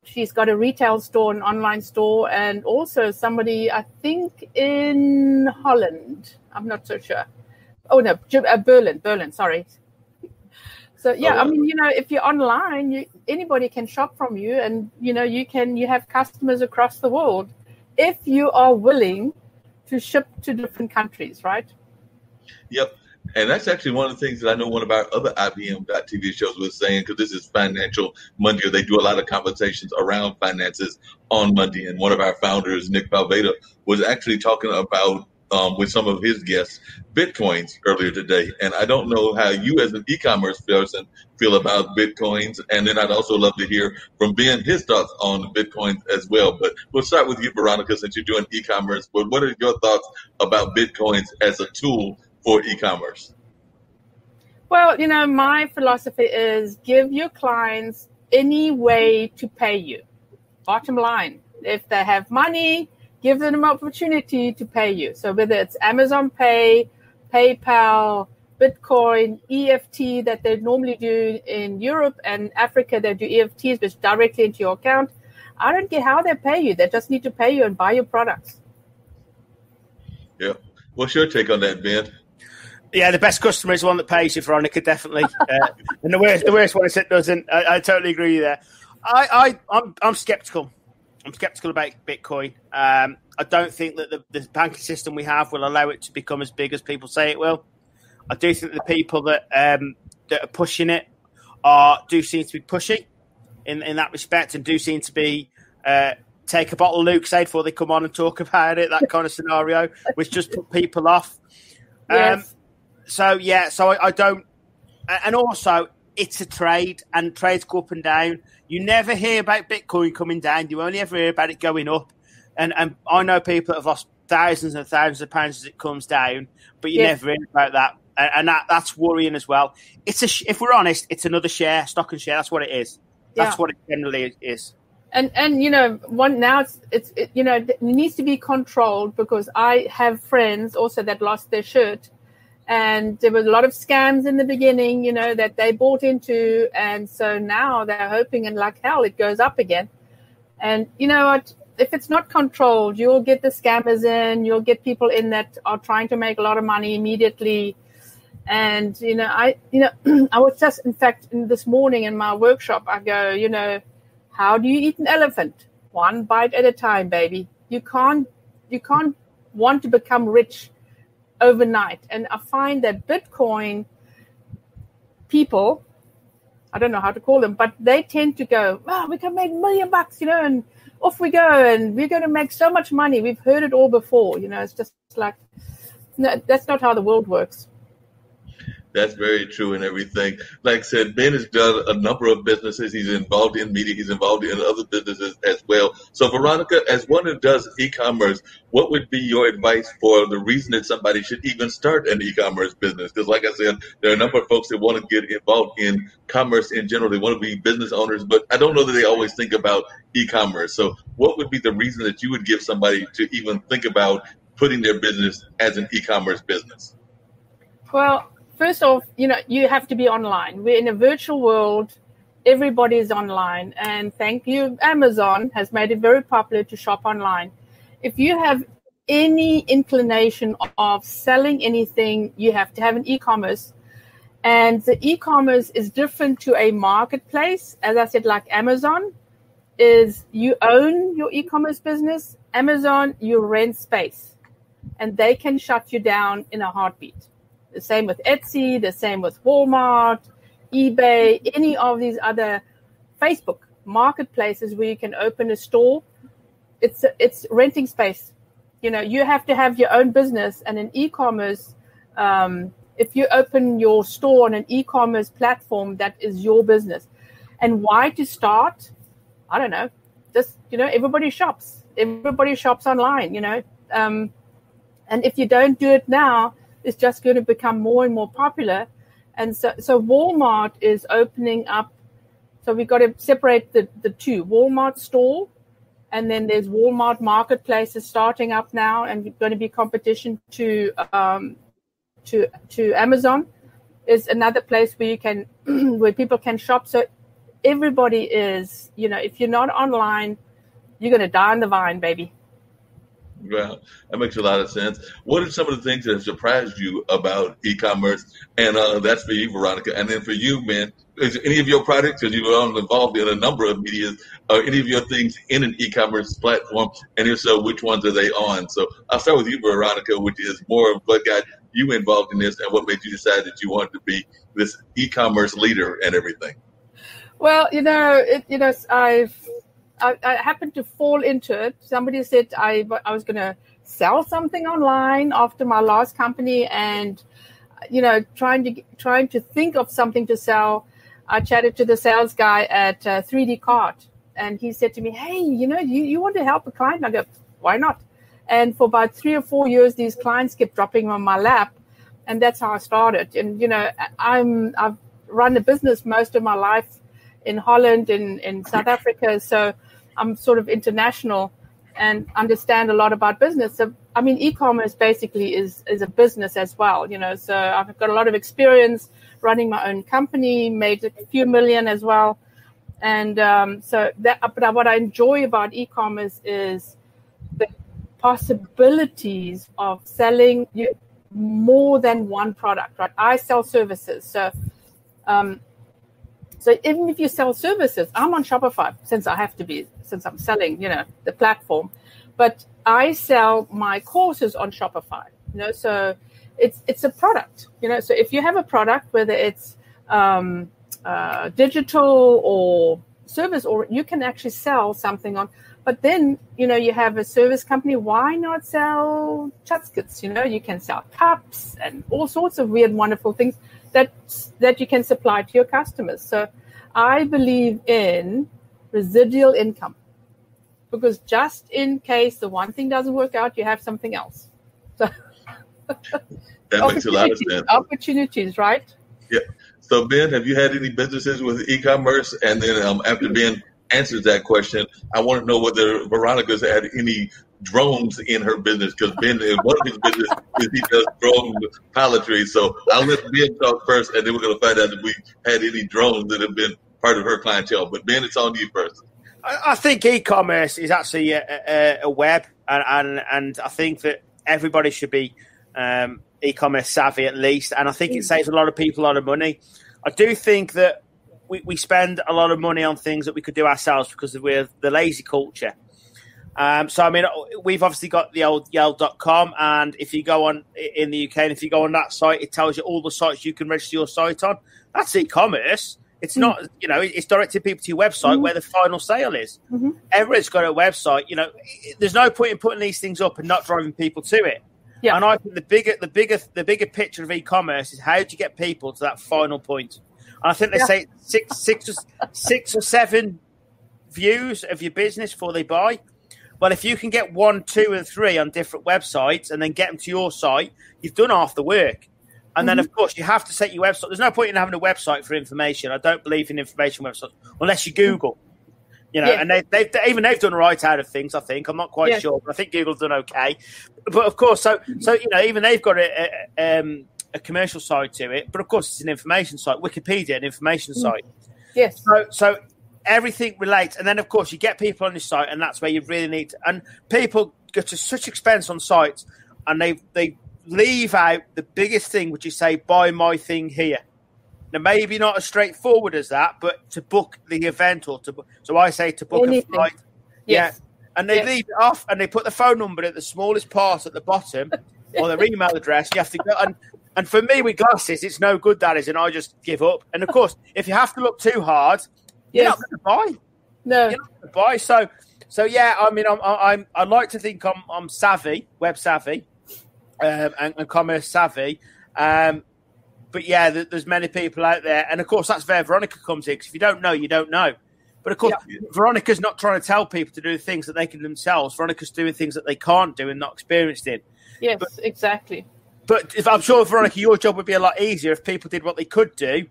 she's got a retail store, an online store, and also somebody, I think, in Holland. I'm not so sure. Oh, no, Berlin, sorry. So, yeah, I mean, if you're online, anybody can shop from you, and, you have customers across the world if you are willing to ship to different countries, right? Yep. And that's actually one of the things that I know one of our other IBM.TV shows was saying, because this is Financial Monday. They do a lot of conversations around finances on Monday. And one of our founders, Nick Palveda, was actually talking about, with some of his guests, Bitcoins earlier today. And I don't know how you as an e-commerce person feel about Bitcoins. And then I'd also love to hear from Ben his thoughts on Bitcoins as well. But we'll start with you, Veronica, since you're doing e-commerce. But what are your thoughts about Bitcoins as a tool for e-commerce? Well, my philosophy is give your clients any way to pay you. Bottom line, if they have money, give them an opportunity to pay you. So whether it's Amazon Pay, PayPal, Bitcoin, EFT that they normally do in Europe and Africa, they do EFTs, which directly into your account. I don't care how they pay you. They just need to pay you and buy your products. Yeah. What's your take on that, Ben? Yeah, the best customer is the one that pays you, Veronica, definitely. And the worst one is it doesn't. I totally agree with you there. I'm skeptical. I'm skeptical about Bitcoin. I don't think that the banking system we have will allow it to become as big as people say it will. I do think the people that are pushing it do seem to be pushy in that respect, and do seem to be take a bottle of Lucozade before they come on and talk about it, that kind of scenario, which just put people off. Yes. So I don't, and also it's a trade, and trades go up and down. You never hear about Bitcoin coming down. You only ever hear about it going up. And I know people that have lost thousands and thousands of pounds as it comes down, but you never hear about that. And that's worrying as well. If we're honest, it's another share, stock and share. That's what it is. That's what it generally is. And now it needs to be controlled, because I have friends also that lost their shirt, and there were a lot of scams in the beginning, that they bought into, and so now they're hoping and like hell it goes up again. And you know what? If it's not controlled, you'll get the scammers in, you'll get people in that are trying to make a lot of money immediately. And, I was just, in fact, this morning in my workshop, I go, how do you eat an elephant? One bite at a time, baby. You can't want to become rich overnight. And I find that Bitcoin people, I don't know how to call them, but they tend to go, we can make $1 million, and off we go, and we're going to make so much money. We've heard it all before. It's just like, no, that's not how the world works. That's very true and everything. Like I said, Ben has done a number of businesses. He's involved in media. He's involved in other businesses as well. So, Veronica, as one who does e-commerce, what would be your advice for the reason that somebody should even start an e-commerce business? Because, like I said, there are a number of folks that want to get involved in commerce in general. They want to be business owners, but I don't know that they always think about e-commerce. So, what would be the reason that you would give somebody to even think about putting their business as an e-commerce business? Well, first off, you have to be online. We're in a virtual world. Everybody is online. And thank you, Amazon has made it very popular to shop online. If you have any inclination of selling anything, you have to have an e-commerce. And the e-commerce is different to a marketplace. As I said, like Amazon, is you own your e-commerce business. Amazon, you rent space. And they can shut you down in a heartbeat. The same with Etsy, the same with Walmart, eBay, any of these other Facebook marketplaces where you can open a store. It's renting space. You have to have your own business, and in e-commerce, if you open your store on an e-commerce platform, that is your business. And why to start? I don't know. Just, everybody shops. Everybody shops online, and if you don't do it now, it's just going to become more and more popular. And so Walmart is opening up. So we've got to separate the two. Walmart store, and then there's Walmart marketplaces starting up now, and going to be competition to Amazon. Is another place where you can where people can shop. So everybody is, if you're not online, you're going to die on the vine, baby. Well, that makes a lot of sense. What are some of the things that have surprised you about e-commerce? And that's for you, Veronica. And then for you, man, is any of your products, because you've been involved in a number of media, any of your things in an e-commerce platform? And if so, which ones are they on? So I'll start with you, Veronica, which is more of what got you involved in this and what made you decide that you wanted to be this e-commerce leader and everything. Well, I happened to fall into it. Somebody said I was going to sell something online after my last company, and trying to think of something to sell. I chatted to the sales guy at 3D Cart, and he said to me, "Hey, you want to help a client?" I go, "Why not?" And for about 3 or 4 years, these clients kept dropping on my lap, and that's how I started. And I've run a business most of my life in Holland, in South Africa, so I'm sort of international and understand a lot about business. So, e-commerce basically is a business as well, so I've got a lot of experience running my own company, made a few million as well. And but what I enjoy about e-commerce is the possibilities of selling more than one product, right? I sell services. So even if you sell services, I'm on Shopify since I'm selling, the platform. But I sell my courses on Shopify, so it's a product, So if you have a product, whether it's digital or service, or you can actually sell something on But then, you have a service company. Why not sell chutskits? You can sell cups and all sorts of weird, wonderful things that you can supply to your customers. So I believe in residual income, because just in case the one thing doesn't work out, you have something else. So that makes a lot of sense. Opportunities, right? Yeah. So Ben, have you had any businesses with e-commerce? And then after Ben answers that question, I want to know whether Veronica's had any drones in her business, because Ben, in one of his business is he does drone pilotry. So I'll let Ben talk first, and then we're going to find out if we had any drones that have been part of her clientele. But Ben, it's on you first. I think e-commerce is actually a web, and I think that everybody should be e-commerce savvy at least, and I think it saves a lot of people a lot of money. I do think that we spend a lot of money on things that we could do ourselves because we're the lazy culture. So, I mean, we've obviously got the old Yale.com, and if you go on in the UK, and if you go on that site, it tells you all the sites you can register your site on. That's e-commerce. It's not, it's directing people to your website where the final sale is. Everyone's got a website. There's no point in putting these things up and not driving people to it. Yeah. And I think the bigger picture of e-commerce is how do you get people to that final point? And I think they say six or seven views of your business before they buy. Well, if you can get 1, 2, and 3 on different websites and then get them to your site, you've done half the work. And then, of course, you have to set your website. There's no point in having a website for information. I don't believe in information websites unless you Google. And they've done right out of things, I think. I'm not quite sure, but I think Google's done okay. But, of course, so even they've got a commercial side to it. But, of course, it's an information site. Wikipedia, an information site. Yes. So everything relates. And then, of course, you get people on this site, and that's where you really need to. And people go to such expense on sites, and they leave out the biggest thing, which is say, buy my thing here. Now, maybe not as straightforward as that, but to book the event or to book. So I say to book a flight. Yes. Yeah. And they leave it off, and they put the phone number at the smallest part at the bottom or their email address. You have to go. And for me with glasses, it's no good, that is, and I just give up. And, of course, if you have to look too hard, you're not going to buy. No. You're not going to buy. So yeah, I mean, I like to think I'm savvy, web savvy. And commerce savvy, but yeah, there's many people out there, and of course that's where Veronica comes in. Because if you don't know, you don't know. But of course, Veronica's not trying to tell people to do things that they can do themselves. Veronica's doing things that they can't do and not experienced in. Yes, exactly. But I'm sure, Veronica, your job would be a lot easier if people did what they could do,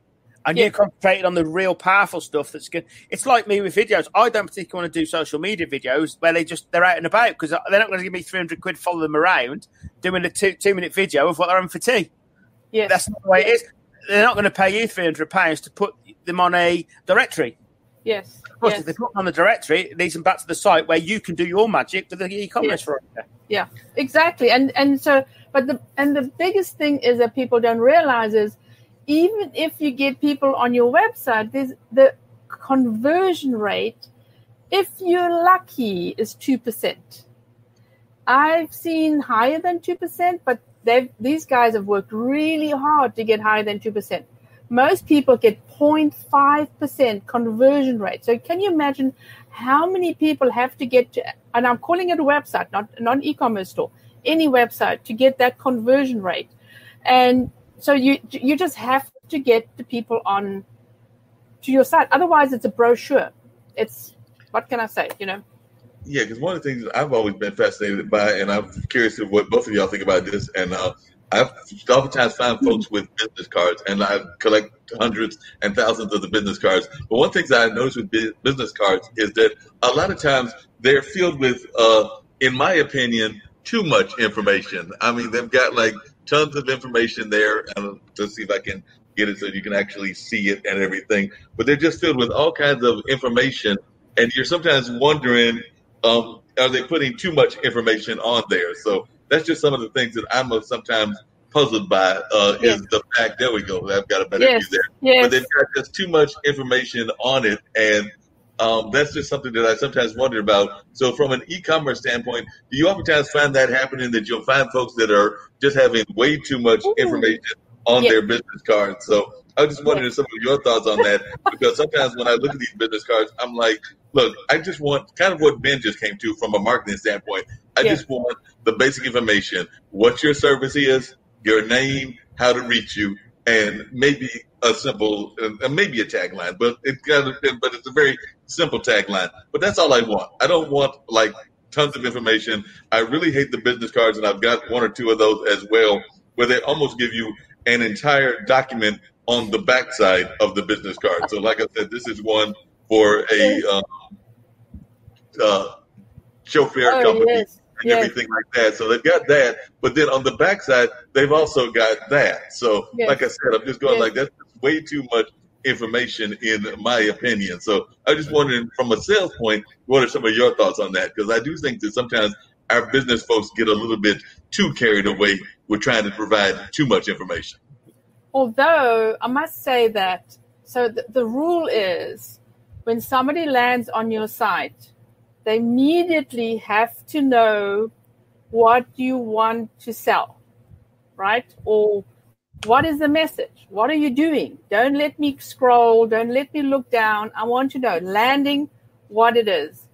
and you concentrated on the real powerful stuff that's good. It's like me with videos. I don't particularly want to do social media videos where they're out and about, because they're not going to give me 300 quid, follow them around, doing a 2-minute video of what they're having for tea. Yes. That's not the way it is. They're not going to pay you £300 to put them on a directory. Yes. Of course, if they put them on the directory, it leads them back to the site where you can do your magic with the e-commerce Veronica. Yeah, exactly. And so, but the biggest thing is that people don't realize is, even if you get people on your website, there's the conversion rate, if you're lucky, is 2%. I've seen higher than 2%, but these guys have worked really hard to get higher than 2%. Most people get 0.5% conversion rate. So can you imagine how many people have to get to, and I'm calling it a website, not an e-commerce store, any website, to get that conversion rate. And so you just have to get the people on to your site. Otherwise, it's a brochure. It's, what can I say, Yeah, because one of the things I've always been fascinated by, and I'm curious of what both of y'all think about this, and I've oftentimes find folks with business cards, and I collect hundreds and thousands of the business cards. But one thing that I noticed with business cards is that a lot of times they're filled with, in my opinion, too much information. I mean, they've got like tons of information there. Let's see if I can get it so you can actually see it and everything. But they're just filled with all kinds of information, and you're sometimes wondering, are they putting too much information on there? So that's just some of the things that I'm sometimes puzzled by, is the fact, there we go, I've got a better view there. Yes. But they've got just too much information on it, and that's just something that I sometimes wonder about. So from an e-commerce standpoint, do you oftentimes find that happening, that you'll find folks that are just having way too much information on their business cards? So I was just wondering some of your thoughts on that, because sometimes when I look at these business cards, I'm like, look, I just want kind of what Ben just came to from a marketing standpoint. I just want the basic information, what your service is, your name, how to reach you, and maybe a simple, maybe a tagline, but it's a very simple tagline. But that's all I want. I don't want like tons of information. I really hate the business cards, and I've got one or two of those as well, where they almost give you an entire document on the backside of the business card. So like I said, this is one for a chauffeur company and everything like that. So they've got that, but then on the backside, they've also got that. So like I said, I'm just going like that's way too much information in my opinion. So I just wondering from a sales point, what are some of your thoughts on that? Because I do think that sometimes our business folks get a little bit too carried away with trying to provide too much information. Although I must say that, so the rule is when somebody lands on your site, they immediately have to know what you want to sell, right? Or what is the message? What are you doing? Don't let me scroll. Don't let me look down. I want to know landing what it is.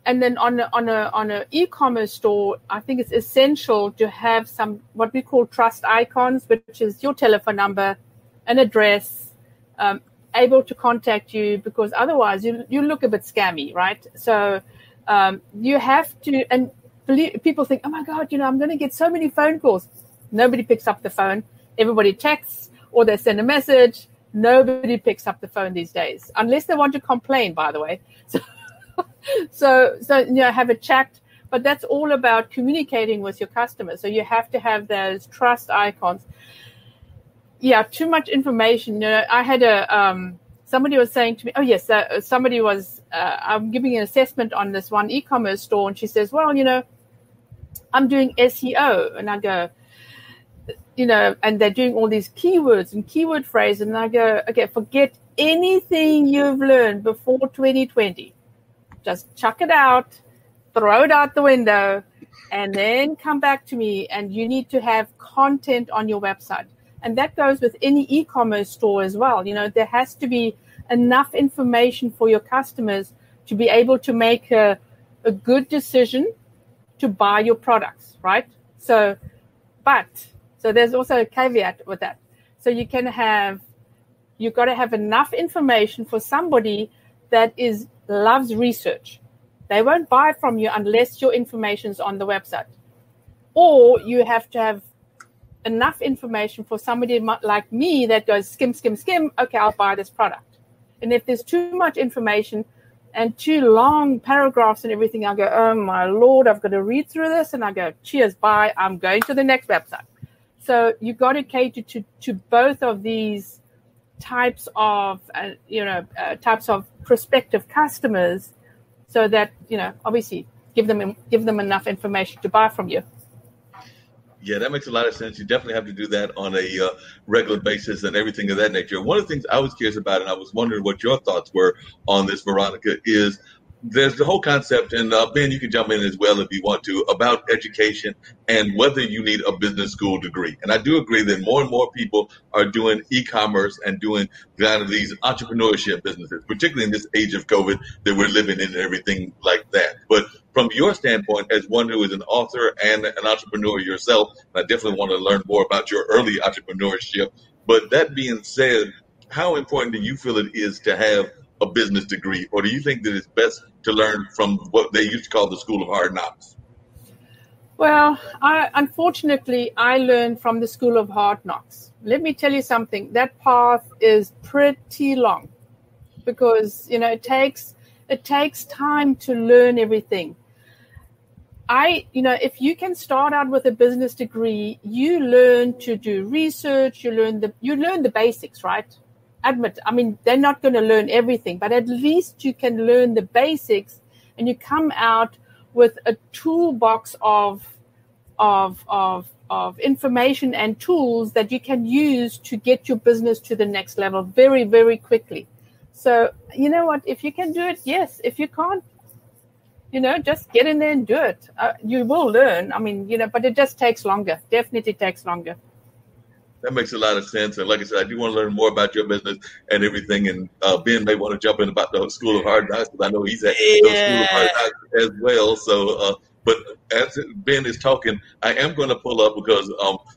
And then on a e-commerce store, I think it's essential to have some what we call trust icons, which is your telephone number, an address, able to contact you, because otherwise you look a bit scammy, right? So you have to, and people think, oh my God, I'm going to get so many phone calls. Nobody picks up the phone. Everybody texts or they send a message. Nobody picks up the phone these days, unless they want to complain, by the way. So have a chat, but that's all about communicating with your customers. So you have to have those trust icons. Yeah, too much information. I had somebody was saying to me, oh yes, somebody was, I'm giving an assessment on this one e-commerce store, and she says, well, I'm doing SEO, and I go, and they're doing all these keywords and keyword phrases, and I go, okay, forget anything you've learned before 2020. Just chuck it out, throw it out the window, and then come back to me, and you need to have content on your website. And that goes with any e-commerce store as well. There has to be enough information for your customers to be able to make a good decision to buy your products, right? So there's also a caveat with that. So you've got to have enough information for somebody that loves research. They won't buy from you unless your information's on the website. Or you have to have enough information for somebody like me that goes skim, skim, skim. Okay, I'll buy this product. And if there's too much information and too long paragraphs and everything, I'll go, oh my Lord, I've got to read through this. And I go, cheers, bye. I'm going to the next website. So you've got to cater to both of these types of prospective customers, so that obviously give them enough information to buy from you. Yeah, that makes a lot of sense. You definitely have to do that on a regular basis and everything of that nature. One of the things I was curious about, and I was wondering what your thoughts were on this, Veronica, is there's the whole concept, and Ben, you can jump in as well if you want to, about education and whether you need a business school degree. And I do agree that more and more people are doing e-commerce and doing kind of these entrepreneurship businesses, particularly in this age of COVID that we're living in and everything like that. But from your standpoint, as one who is an author and an entrepreneur yourself, I definitely want to learn more about your early entrepreneurship. But that being said, how important do you feel it is to have a business degree, or do you think that it's best to learn from what they used to call the School of Hard Knocks? Well, unfortunately, I learned from the School of Hard Knocks. Let me tell you something. That path is pretty long because, it takes time to learn everything. If you can start out with a business degree, you learn to do research, you learn the basics, right? They're not going to learn everything, but at least you can learn the basics, and you come out with a toolbox of information and tools that you can use to get your business to the next level very, very quickly. So, you know what? If you can do it, yes. If you can't, just get in there and do it. You will learn. But it just takes longer. Definitely takes longer. That makes a lot of sense. And like I said, I do want to learn more about your business and everything. And Ben may want to jump in about the School of Hard Knocks because I know he's at the School of Hard Knocks as well. So, but as Ben is talking, I am going to pull up because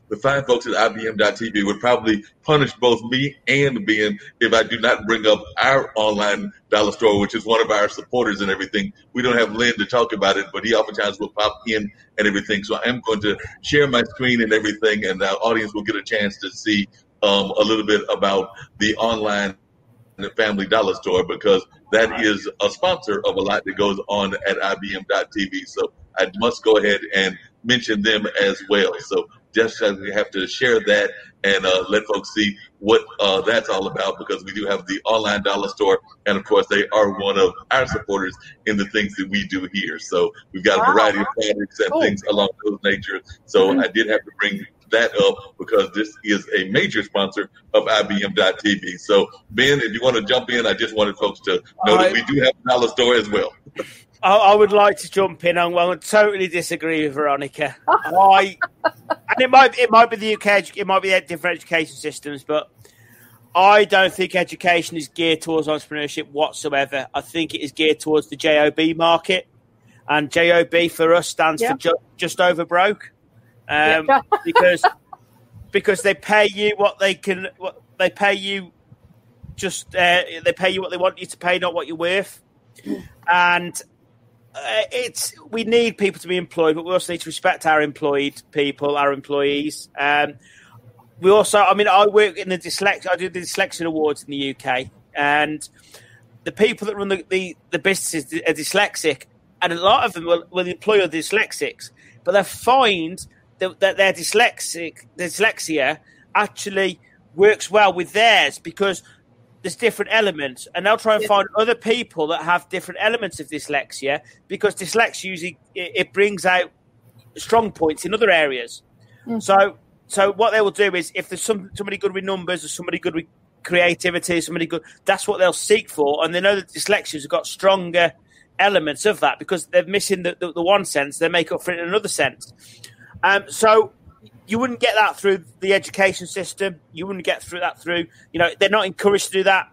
the fine folks at IBM.TV would probably punish both me and Ben if I do not bring up our online dollar store, which is one of our supporters and everything. We don't have Lynn to talk about it, but he oftentimes will pop in and everything. So I am going to share my screen and everything, and our audience will get a chance to see a little bit about the online Family Dollar Store because that is a sponsor of a lot that goes on at IBM.TV. So I must go ahead and mention them as well. So just as we have to share that and let folks see what that's all about because we do have the online dollar store. And, of course, they are one of our supporters in the things that we do here. So we've got a variety of products and things along those natures. So I did have to bring that up because this is a major sponsor of IBM.TV. So, Ben, if you want to jump in, I just wanted folks to know that we do have a dollar store as well. I would like to jump in. I would totally disagree with Veronica. And it might be the UK, it might be different education systems, but I don't think education is geared towards entrepreneurship whatsoever. I think it is geared towards the JOB market, and JOB for us stands for just over broke, because they pay you what they can. They pay you they pay you what they want you to pay, not what you're worth, and. We need people to be employed, but we also need to respect our employed people, our employees. We also, I work in I do the Dyslexia Awards in the UK, and the people that run the businesses are dyslexic, and a lot of them will employ other dyslexics, but they find that their dyslexia actually works well with theirs because there's different elements, and they'll try and find other people that have different elements of dyslexia because dyslexia usually it brings out strong points in other areas. Mm-hmm. So what they will do is if there's somebody good with numbers or somebody good with creativity, somebody good, that's what they'll seek for, and they know that dyslexia's have got stronger elements of that because they're missing the one sense, they make up for it in another sense. So you wouldn't get that through the education system. You wouldn't get that through, they're not encouraged to do that.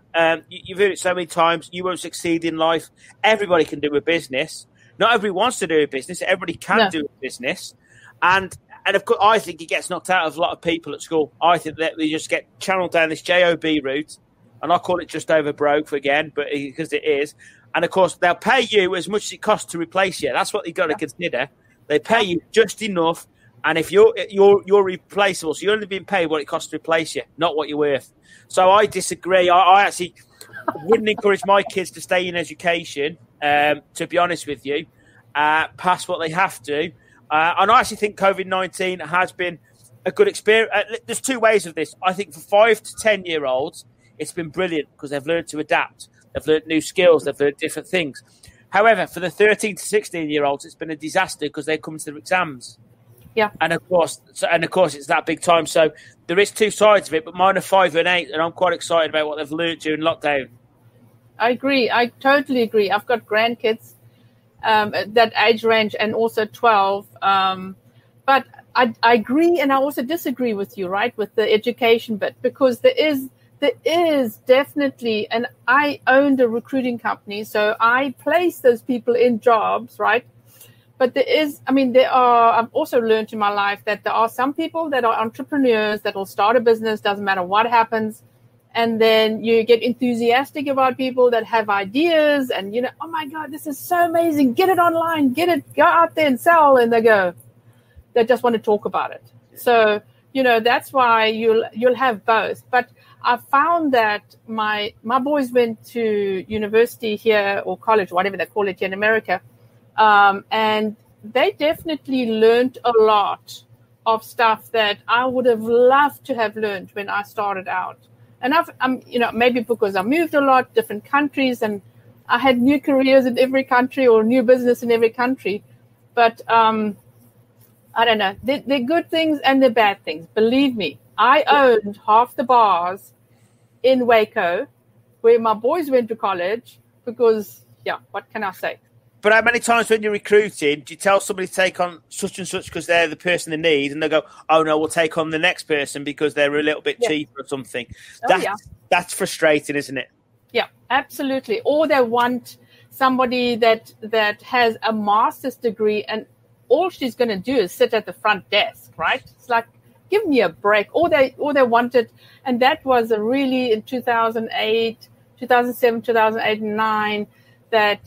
You've heard it so many times. You won't succeed in life. Everybody can do a business. Not everybody wants to do a business. Everybody can do a business. And of course, I think it gets knocked out of a lot of people at school. I think that they just get channeled down this JOB route. And I call it just over broke again, but because it is. And of course, they'll pay you as much as it costs to replace you. That's what you've got to consider. They pay you just enough. And if you're replaceable, so you're only being paid what it costs to replace you, not what you're worth. So I disagree. I actually wouldn't encourage my kids to stay in education, to be honest with you, past what they have to. And I actually think COVID-19 has been a good experience. There's two ways of this. I think for 5 to 10-year-olds, it's been brilliant because they've learned to adapt. They've learned new skills. They've learned different things. However, for the 13 to 16-year-olds, it's been a disaster because they come to their exams. Yeah, and of course, it's that big time. So there is two sides of it, but mine are 5 and 8, and I'm quite excited about what they've learned during lockdown. I agree. I totally agree. I've got grandkids that age range, and also 12. But I agree, and I also disagree with you, right, with the education bit, because there is definitely, and I owned a recruiting company, so I place those people in jobs, right? But I've also learned in my life that there are some people that are entrepreneurs that will start a business, doesn't matter what happens. And then you get enthusiastic about people that have ideas and, oh my God, this is so amazing. Get it online, go out there and sell. And they just want to talk about it. So, that's why you'll have both. But I found that my boys went to university here or college, whatever they call it here in America. And they definitely learned a lot of stuff that I would have loved to have learned when I started out. And maybe because I moved a lot, different countries, and I had new careers in every country or new business in every country. But I don't know. They're good things and they're bad things. Believe me, I owned half the bars in Waco where my boys went to college because, what can I say? But how many times when you're recruiting, do you tell somebody to take on such and such because they're the person they need, and they go, "Oh no, we'll take on the next person because they're a little bit cheaper or something." That's frustrating, isn't it? Yeah, absolutely. Or they want somebody that has a master's degree, and all she's going to do is sit at the front desk, right? It's like, give me a break. Or they wanted, and that was really in 2008, 2007, 2008, and 2009, that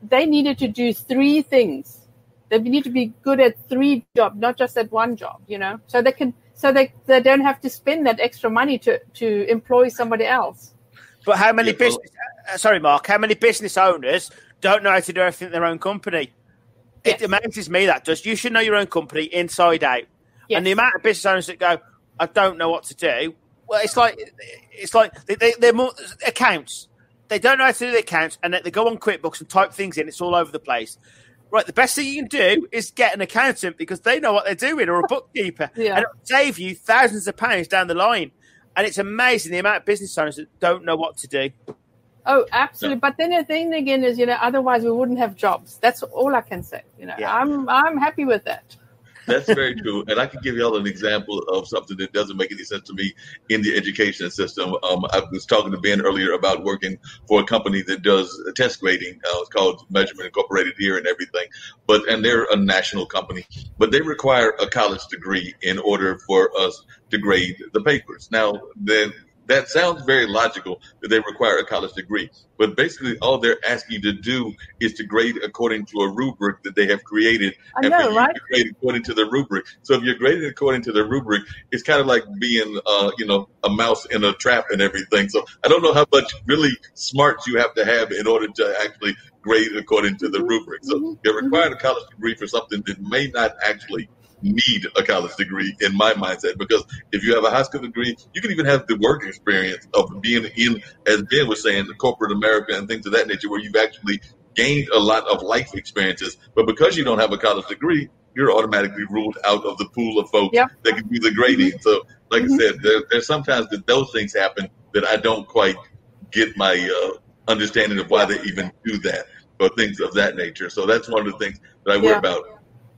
they needed to do 3 things. They need to be good at 3 jobs, not just at 1 job, so they don't have to spend that extra money to employ somebody else. But how many Marc, how many business owners don't know how to do everything in their own company? Yes. It amazes me, that does. You should know your own company inside out. Yes. And the amount of business owners that go, I don't know what to do. Well, it's like they're more accounts. They don't know how to do the accounts, and they go on QuickBooks and type things in. It's all over the place. Right, the best thing you can do is get an accountant, because they know what they're doing, or a bookkeeper. And it'll save you thousands of pounds down the line. And it's amazing the amount of business owners that don't know what to do. Oh, absolutely. But then the thing again is, otherwise we wouldn't have jobs. That's all I can say. I'm happy with that. That's very true. And I can give you all an example of something that doesn't make any sense to me in the education system. I was talking to Ben earlier about working for a company that does test grading. It's called Measurement Incorporated here and everything. And they're a national company, but they require a college degree in order for us to grade the papers. Now, then, that sounds very logical that they require a college degree, but basically all they're asking you to do is to grade according to a rubric that they have created. I know, right? Grade according to the rubric. So if you're graded according to the rubric, it's kind of like being, a mouse in a trap and everything. So I don't know how much really smarts you have to have in order to actually grade according to the rubric. So you're required a college degree for something that may not actually need a college degree in my mindset, because if you have a high school degree, you can even have the work experience of being in, as Ben was saying, the corporate America and things of that nature, where you've actually gained a lot of life experiences. But because you don't have a college degree, you're automatically ruled out of the pool of folks that can do the grading. So like I said, there's sometimes that those things happen that I don't quite get my understanding of why they even do that, or things of that nature. So that's one of the things that I worry about.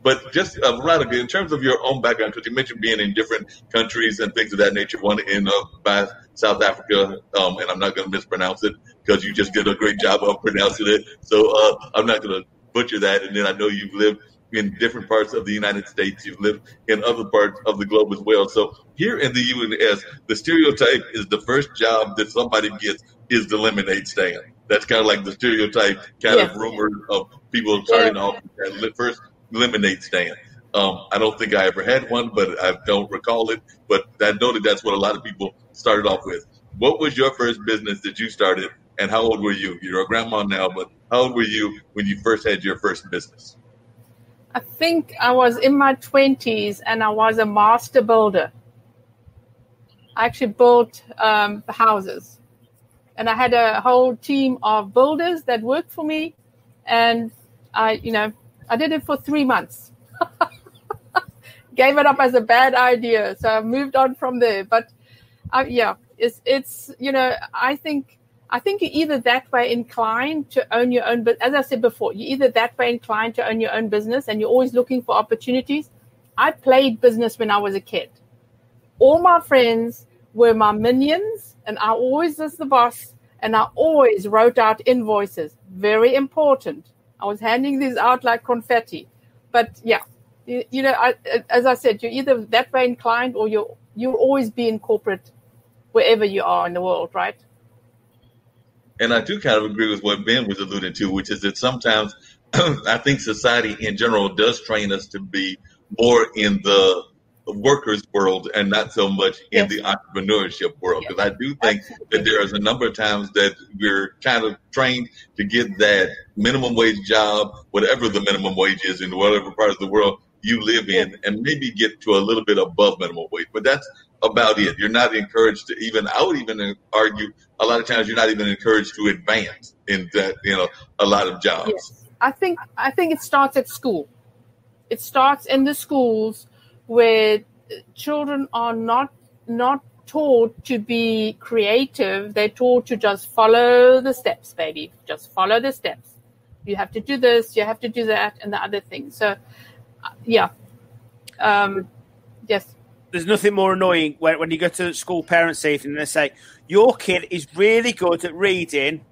But just, Veronica, in terms of your own background, because you mentioned being in different countries and things of that nature, one in by South Africa, and I'm not going to mispronounce it because you just did a great job of pronouncing it. So I'm not going to butcher that. And then I know you've lived in different parts of the United States. You've lived in other parts of the globe as well. So here in the U.S., the stereotype is the first job that somebody gets is the lemonade stand. That's kind of like the stereotype kind of rumor of people starting off at the first lemonade stand. I don't think I ever had one, but I don't recall it. But I know that that's what a lot of people started off with. What was your first business that you started, and how old were you? You're a grandma now, but how old were you when you first had your first business? I think I was in my 20s, and I was a master builder. I actually built houses, and I had a whole team of builders that worked for me, and I did it for 3 months. Gave it up as a bad idea, so I moved on from there. But it's I think you're either that way inclined to own your own. But as I said before, you're either that way inclined to own your own business, and you're always looking for opportunities. I played business when I was a kid. All my friends were my minions, and I always was the boss, and I always wrote out invoices. Very important. I was handing these out like confetti. But as I said, you're either that way inclined, or you'll always be in corporate wherever you are in the world, right? And I do kind of agree with what Ben was alluding to, which is that sometimes I think society in general does train us to be more in the workers world and not so much in the entrepreneurship world. Because I do think that there is a number of times that we're kind of trained to get that minimum wage job, whatever the minimum wage is in whatever part of the world you live in, and maybe get to a little bit above minimum wage. But that's about it. You're not encouraged to I would even argue a lot of times you're not even encouraged to advance in that, a lot of jobs. Yes. I think it starts at school. It starts in the schools where children are not taught to be creative. They're taught to just follow the steps, baby. Just follow the steps. You have to do this, you have to do that, and the other thing. So, yes. There's nothing more annoying when you go to school parents' evening and they say, your kid is really good at reading,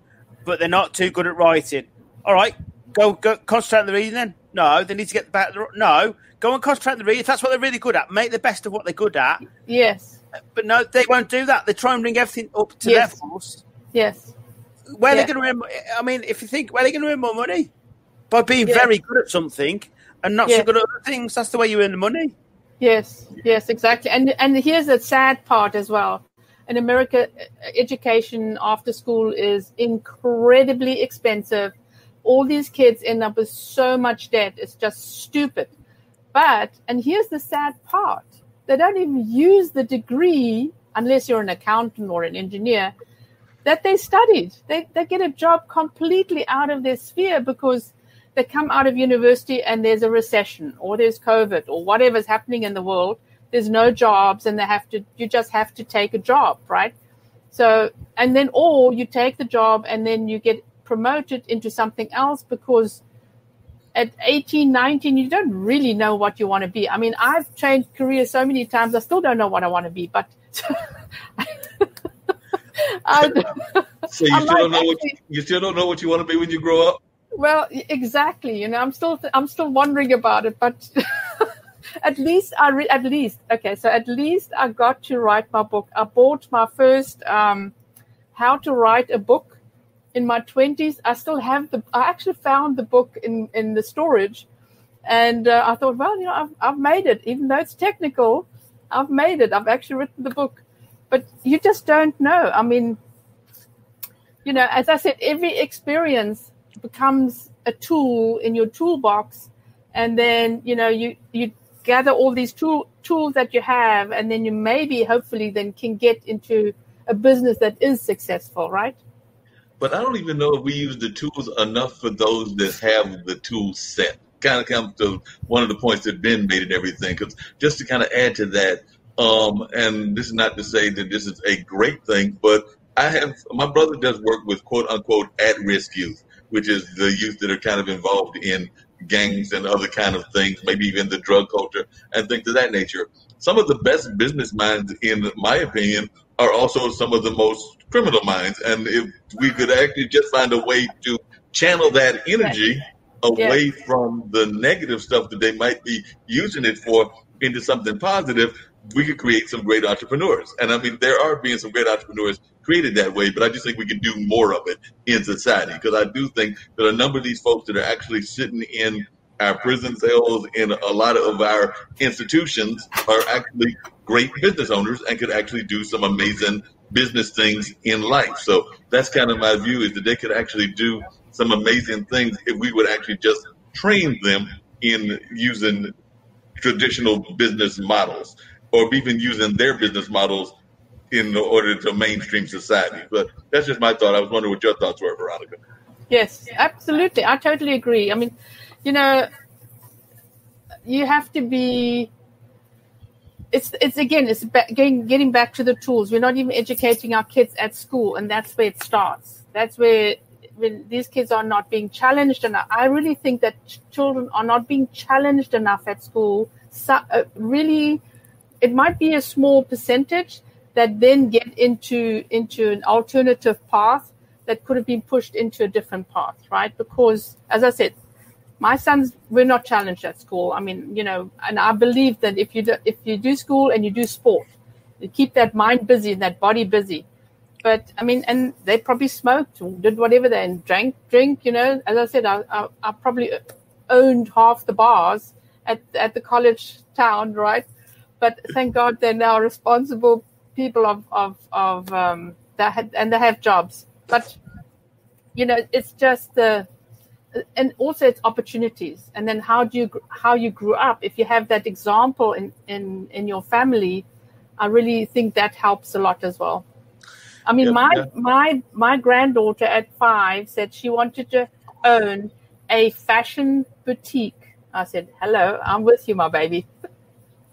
but they're not too good at writing. All right, go concentrate on the reading then. No, they need to get back. No, go and concentrate on the reading. If that's what they're really good at, make the best of what they're good at. Yes. But no, they won't do that. They try and bring everything up to levels. Yes. Where are they going to earn? I mean, if you think, where are they going to earn more money? By being very good at something and not so good at other things. That's the way you earn the money. Yes, exactly. And here's the sad part as well. In America, education after school is incredibly expensive. All these kids end up with so much debt. It's just stupid. And here's the sad part. They don't even use the degree, unless you're an accountant or an engineer, that they studied. They get a job completely out of their sphere because they come out of university and there's a recession or there's COVID or whatever's happening in the world. There's no jobs and you just have to take a job, right? So, and then, or you take the job and then you get promoted into something else because at 18, 19, you don't really know what you want to be. I mean, I've changed careers so many times. I still don't know what I want to be, but so you still don't know what you want to be when you grow up? Well, exactly. I'm still wondering about it, but at least I got to write my book. I bought my first how to write a book in my 20s. I actually found the book in the storage, and I thought, well, I've made it. Even though it's technical, I've made it. I've actually written the book. But you just don't know. I mean, as I said, every experience becomes a tool in your toolbox, and then you gather all these tools that you have, and then you maybe hopefully then can get into a business that is successful, right? But I don't even know if we use the tools enough for those that have the tool set. Kind of comes to one of the points that Ben made and everything, because just to kind of add to that, and this is not to say that this is a great thing, but my brother does work with quote unquote at-risk youth, which is the youth that are kind of involved in gangs and other kind of things, maybe even the drug culture and things of that nature. Some of the best business minds, in my opinion, are also some of the most criminal minds. And if we could actually just find a way to channel that energy away from the negative stuff that they might be using it for into something positive, we could create some great entrepreneurs. And I mean, there are being some great entrepreneurs created that way, but I just think we can do more of it in society, because I do think that a number of these folks that are actually sitting in our prison cells, in a lot of our institutions, are actually great business owners and could actually do some amazing business things in life. So that's kind of my view, is that they could actually do some amazing things if we would actually just train them in using traditional business models, or even using their business models in order to mainstream society. But that's just my thought. I was wondering what your thoughts were, Veronica. Yes, absolutely. I totally agree. I mean, you have to be, it's getting back to the tools. We're not even educating our kids at school, and that's where it starts. That's where, when these kids are not being challenged enough. I really think that children are not being challenged enough at school. So, really, it might be a small percentage that then get into an alternative path that could have been pushed into a different path, right? Because, as I said, my sons were not challenged at school. I mean, and I believe that if you do school and you do sport, you keep that mind busy and that body busy. But I mean, and they probably smoked or did whatever they and drink. As I said, I probably owned half the bars at the college town, right? But thank God they're now responsible people of and they have jobs. But it's just and also it's opportunities. And then how you grew up. If you have that example in your family, I really think that helps a lot as well. I mean, my granddaughter at 5 said she wanted to own a fashion boutique. I said, "Hello, I'm with you, my baby."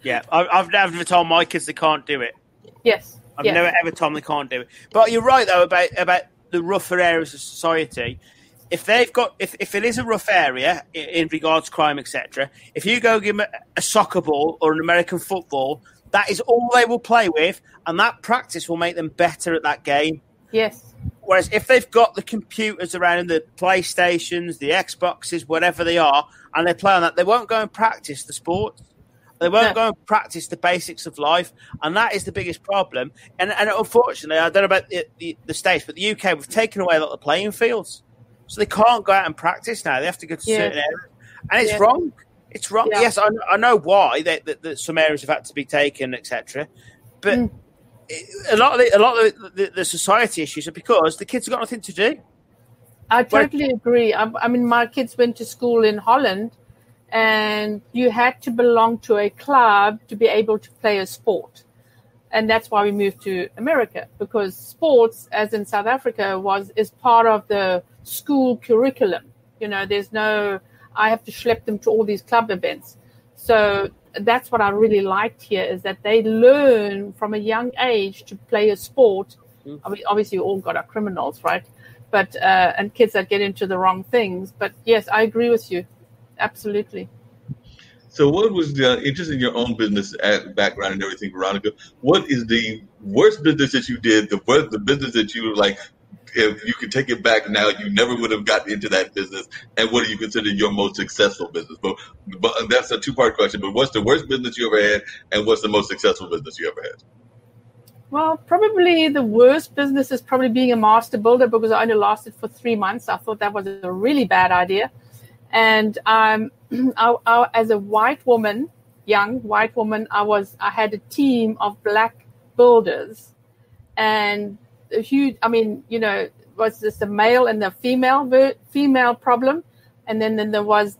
Yeah, I've never told my kids they can't do it. Yes. I've never ever told them they can't do it. But you're right, though, about the rougher areas of society. if it is a rough area in regards to crime, etc., if you go give them a soccer ball or an American football, that is all they will play with, and that practice will make them better at that game. Yes. Whereas if they've got the computers around, the PlayStations, the Xboxes, whatever they are, and they play on that, they won't go and practice the sports. They won't go and practice the basics of life, and that is the biggest problem. And unfortunately, I don't know about the States, but the UK, we've taken away a lot of the playing fields. So they can't go out and practice now. They have to go to certain areas. And it's wrong. It's wrong. Yeah. Yes, I know why that some areas have had to be taken, etc. But a lot of the society issues are because the kids have got nothing to do. I totally agree. I mean, my kids went to school in Holland, and you had to belong to a club to be able to play a sport. And that's why we moved to America, because sports, as in South Africa, is part of the school curriculum. You know, I have to schlep them to all these club events. So that's what I really liked here, is that they learn from a young age to play a sport. I mean, obviously all got our criminals, right? But, and kids that get into the wrong things. But yes, I agree with you. Absolutely. So what was the interest in your own business background and everything, Veronica? What is the worst business that you did, the business that you were like, if you could take it back now, you never would have gotten into that business? And what do you consider your most successful business? But that's a two-part question. But what's the worst business you ever had, and what's the most successful business you ever had? Well, probably the worst business is probably being a master builder, because I only lasted for 3 months. I thought that was a really bad idea. And I, as a white woman, young white woman, I had a team of black builders, and a huge, I mean, you know, was this the male and the female problem, and then there was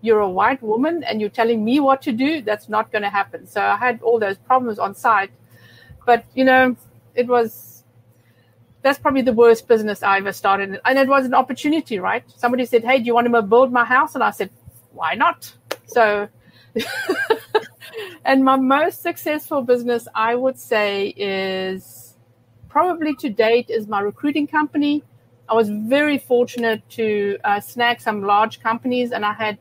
you're a white woman and you're telling me what to do. That's not going to happen. So I had all those problems on site, but you know, that's probably the worst business I ever started. And it was an opportunity, right? Somebody said, hey, do you want to build my house? And I said, why not? So, and my most successful business, I would say, is probably to date is my recruiting company. I was very fortunate to snag some large companies, and I had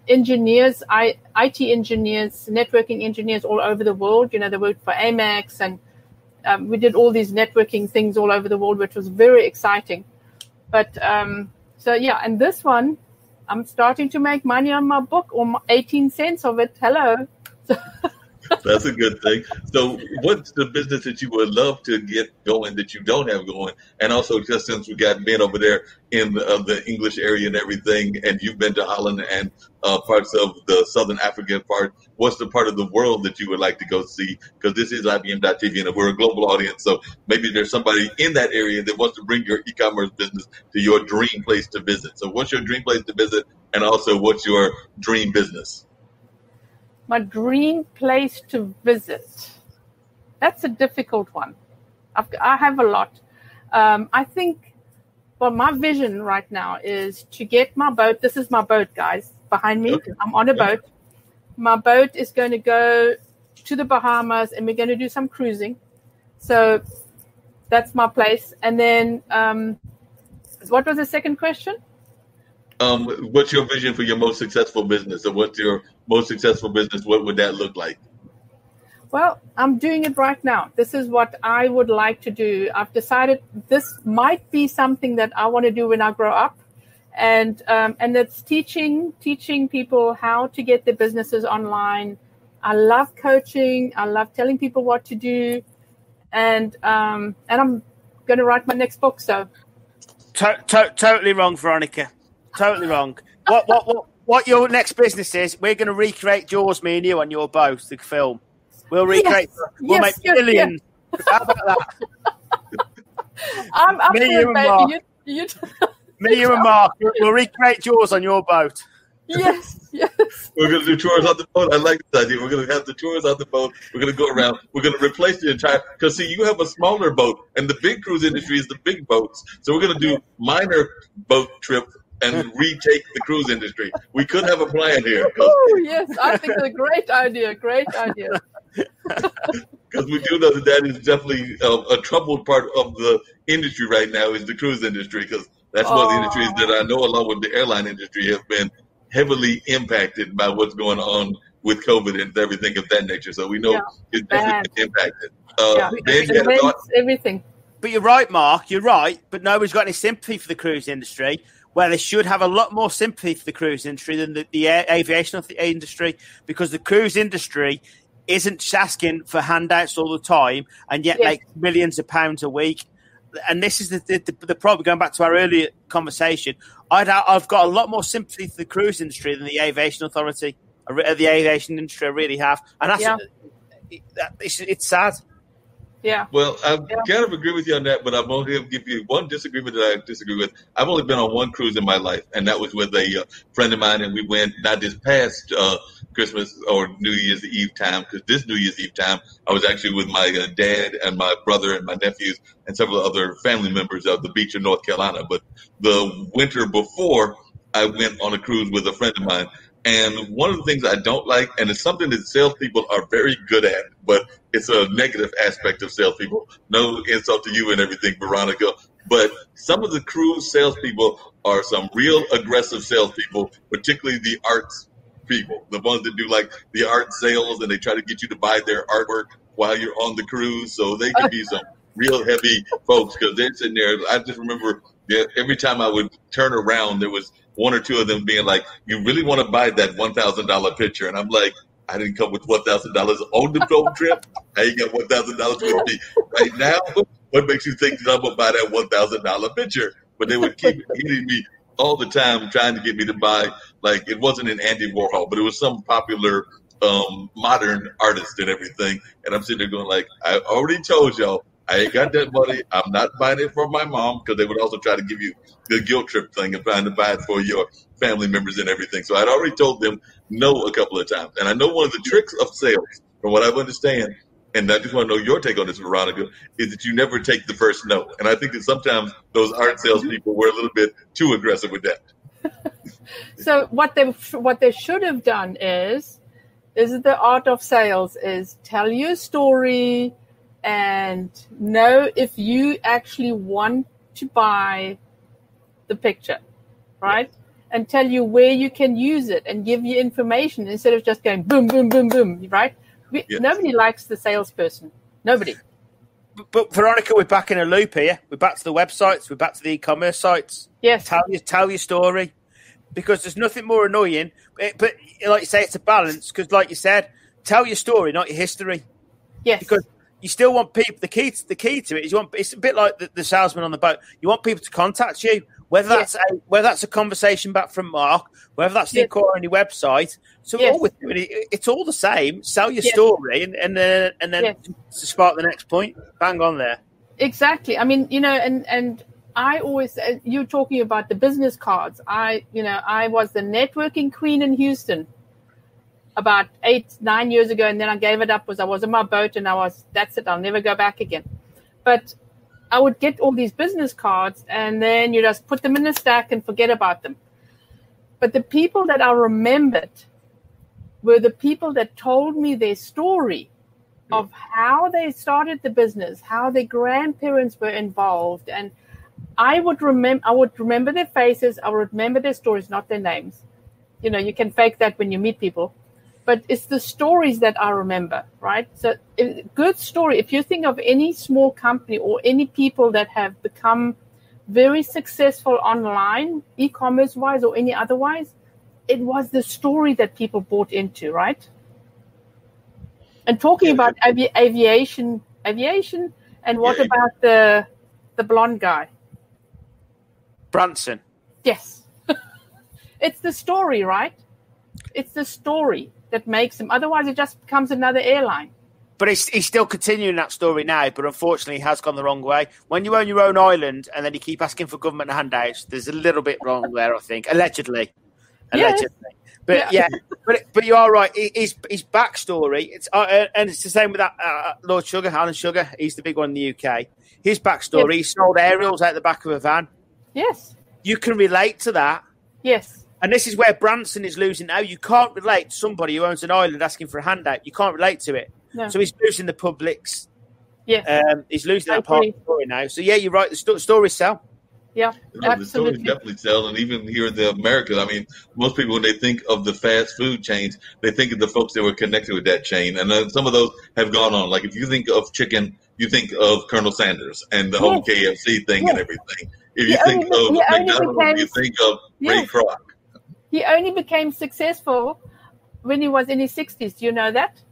engineers, IT engineers, networking engineers all over the world. You know, they worked for Amex, and we did all these networking things all over the world, which was very exciting. But so, yeah, and this one, I'm starting to make money on my book, or 18 cents of it. Hello. That's a good thing. So what's the business that you would love to get going that you don't have going? And also, just since we got Ben over there in the English area and everything, and you've been to Holland and parts of the Southern African part, what's the part of the world that you would like to go see? Because this is IBM.TV, and we're a global audience. So maybe there's somebody in that area that wants to bring your e-commerce business to your dream place to visit. So what's your dream place to visit? And also, what's your dream business? My dream place to visit. That's a difficult one. I have a lot. I think, well, my vision right now is to get my boat. This is my boat, guys, behind me. Okay. I'm on a boat. My boat is going to go to the Bahamas, and we're going to do some cruising. So that's my place. And then what was the second question? What's your vision for your most successful business? Or what's your most successful business? What would that look like? Well, I'm doing it right now. This is what I would like to do. I've decided this might be something that I want to do when I grow up. And it's teaching people how to get their businesses online. I love coaching. I love telling people what to do. And I'm going to write my next book. So totally wrong, Veronica. Totally wrong. What your next business is? We're going to recreate Jaws, me and you, on your boat, the film. We'll recreate. Yes, we'll make millions. Yes. How about that? I'm up me, you, and Marc. Me, you, and Marc. We'll recreate Jaws on your boat. Yes. We're going to do tours on the boat. I like this idea. We're going to have the tours on the boat. We're going to go around. We're going to replace the entire, because see, you have a smaller boat, and the big cruise industry is the big boats. So we're going to do minor boat trips and retake the cruise industry. We could have a plan here. Oh, yes. I think it's a great idea. Great idea. Because we do know that is definitely a troubled part of the industry right now, is the cruise industry, because That's one of the industries that I know, along with the airline industry, have been heavily impacted by what's going on with COVID and everything of that nature. So we know it's definitely been impacted. Ben, you had a thought? Everything. But you're right, Mark. You're right. But nobody's got any sympathy for the cruise industry, where they should have a lot more sympathy for the cruise industry than the aviation industry, because the cruise industry isn't asking for handouts all the time and yet make millions of pounds a week. And this is the problem. Going back to our earlier conversation, I've got a lot more sympathy for the cruise industry than the aviation authority, the aviation industry. I really have, and that's it's sad. Yeah. Well, I kind of agree with you on that, but I'm only going to give you one disagreement that I disagree with. I've only been on one cruise in my life, and that was with a friend of mine, and we went not this past Christmas or New Year's Eve time, because this New Year's Eve time, I was actually with my dad and my brother and my nephews and several other family members of the beach in North Carolina. But the winter before, I went on a cruise with a friend of mine. And one of the things I don't like, and it's something that salespeople are very good at, but it's a negative aspect of salespeople. No insult to you and everything, Veronica, but some of the cruise salespeople are some real aggressive salespeople, particularly the arts people, the ones that do like the art sales, and they try to get you to buy their artwork while you're on the cruise. So they can be some real heavy folks, because they're sitting there. I just remember every time I would turn around, there was one or two of them being like, "You really want to buy that $1,000 picture?" And I'm like, "I didn't come with $1,000 on the gold trip. I ain't got $1,000 with me right now. What makes you think that I'm gonna buy that $1,000 picture?" But they would keep hitting me all the time, trying to get me to buy. Like, it wasn't an Andy Warhol, but it was some popular modern artist and everything. And I'm sitting there going like, "I already told y'all, I ain't got that money. I'm not buying it for my mom," because they would also try to give you the guilt trip thing of trying to buy it for your family members and everything. So I'd already told them no a couple of times. And I know one of the tricks of sales, from what I understand, and I just want to know your take on this, Veronica, is that you never take the first no. And I think that sometimes those art salespeople were a little bit too aggressive with that. So what they should have done is the art of sales is tell your story and know if you actually want to buy the picture, right? And tell you where you can use it and give you information instead of just going boom, boom, boom, boom, right? Nobody likes the salesperson. Nobody. But Veronica, we're back in a loop here. We're back to the websites. We're back to the e-commerce sites. Yes. Tell your story, because there's nothing more annoying. But like you say, it's a balance, because like you said, tell your story, not your history. Yes. Because you still want people. The key to it is it's a bit like the salesman on the boat. You want people to contact you, whether that's a conversation back from Mark, whether that's the inquiry on your website. So all we're doing, it's all the same. Sell your story, and then to spark the next point. Bang on there. Exactly. I mean, and I always, you're talking about the business cards. I was the networking queen in Houston about 8-9 years ago, and then I gave it up because I was on my boat and that's it, I'll never go back again. But I would get all these business cards, and then you just put them in a stack and forget about them. But the people that I remembered were the people that told me their story of how they started the business, how their grandparents were involved. And I would remember their faces, I would remember their stories, not their names. You can fake that when you meet people. But it's the stories that I remember, right? So a good story, if you think of any small company or any people that have become very successful online, e-commerce wise or any otherwise, it was the story that people bought into, right? And talking about aviation, and what about the blonde guy? Branson. Yes. It's the story, right? It's the story that makes him. Otherwise, it just becomes another airline. But he's still continuing that story now, but unfortunately, he has gone the wrong way. When you own your own island and then you keep asking for government handouts, there's a little bit wrong there, I think. Allegedly. Yes. But but you are right. His backstory, and it's the same with that Lord Sugar, Alan Sugar. He's the big one in the UK. His backstory, he sold aerials out the back of a van. Yes. You can relate to that. Yes. And this is where Branson is losing now. You can't relate to somebody who owns an island asking for a handout. You can't relate to it. No. So he's losing the public's. Yes. He's losing that part of the story now. So, yeah, you're right. The stories sell. Yeah, No, the stores definitely sell, and even here in the America, I mean, most people, when they think of the fast food chains, they think of the folks that were connected with that chain, and some of those have gone on. Like if you think of chicken, you think of Colonel Sanders and the whole KFC thing and everything. If you think of McDonald's, you think of Ray Kroc. He only became successful when he was in his 60s. Do you know that?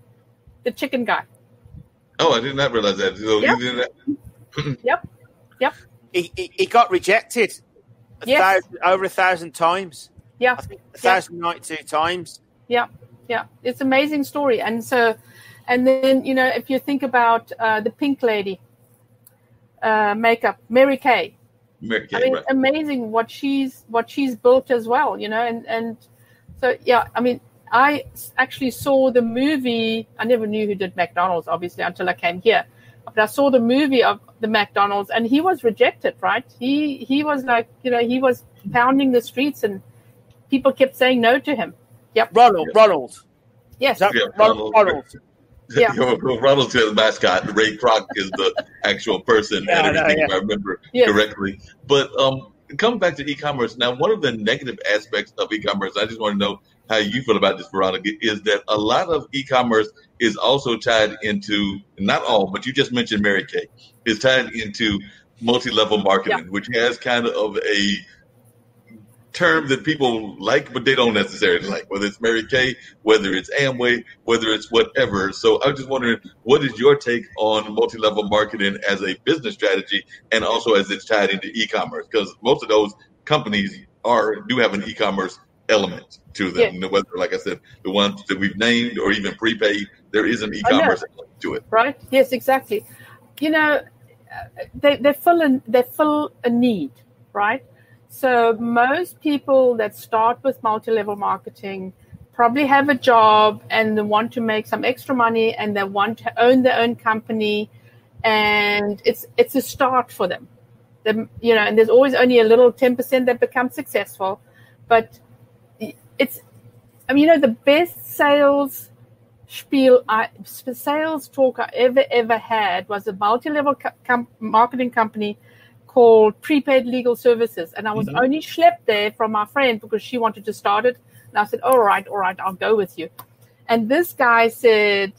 The chicken guy. Oh, I did not realize that. So you did that? Yep. He got rejected over 1,000 times. Yeah. I think 1,092 times. Yeah. It's an amazing story. And then, if you think about the Pink Lady makeup, Mary Kay. I mean, amazing what she's built as well, and so, I mean, I actually saw the movie. I never knew who did McDonald's, obviously, until I came here. But I saw the movie of the McDonald's, and he was rejected, right? He was like, he was pounding the streets, and people kept saying no to him. Yep. Ronald. Yes. Ronald. Yeah. Ronald's the mascot. Ray Kroc is the actual person and everything, if I remember correctly. But coming back to e-commerce, now one of the negative aspects of e-commerce, I just want to know how you feel about this, Veronica, is that a lot of e-commerce is also tied into, not all, but you just mentioned Mary Kay, is tied into multi-level marketing, which has kind of a term that people like, but they don't necessarily like, whether it's Mary Kay, whether it's Amway, whether it's whatever. So I'm just wondering, what is your take on multi-level marketing as a business strategy and also as it's tied into e-commerce? Because most of those companies do have an e-commerce element to them. Whether, like I said, the ones that we've named or even prepaid, there is an e-commerce element to it. Right? Yes, exactly. They fill a need, right? So most people that start with multi-level marketing probably have a job and they want to make some extra money and they want to own their own company, and it's a start for them. And there's always only a little 10% that becomes successful, but the best sales talk I ever had was a multi-level marketing company called Prepaid Legal Services. And I was only schlepped there from my friend because she wanted to start it. And I said, all right, I'll go with you. And this guy said,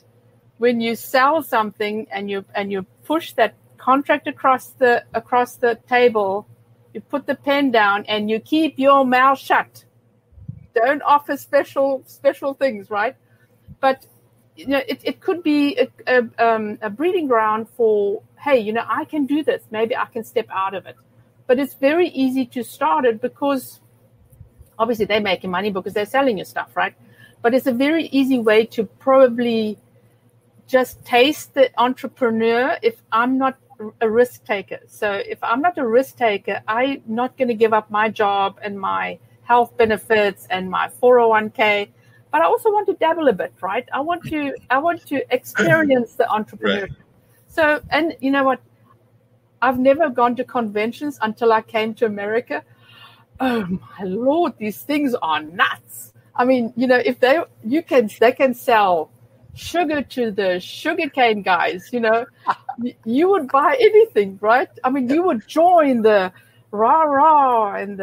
when you sell something and you push that contract across the table, you put the pen down and you keep your mouth shut. Don't offer special things, right? But it could be a breeding ground for, hey, I can do this. Maybe I can step out of it. But it's very easy to start it because obviously they're making money because they're selling your stuff, right? But it's a very easy way to probably just taste the entrepreneur if I'm not a risk taker. So if I'm not a risk taker, I'm not going to give up my job and my health benefits and my 401k. But I also want to dabble a bit, right? I want to experience the entrepreneurship. Right. So, and you know what? I've never gone to conventions until I came to America. Oh my Lord, these things are nuts. I mean, if they can sell sugar to the sugarcane guys, you would buy anything, right? I mean, you would join the rah and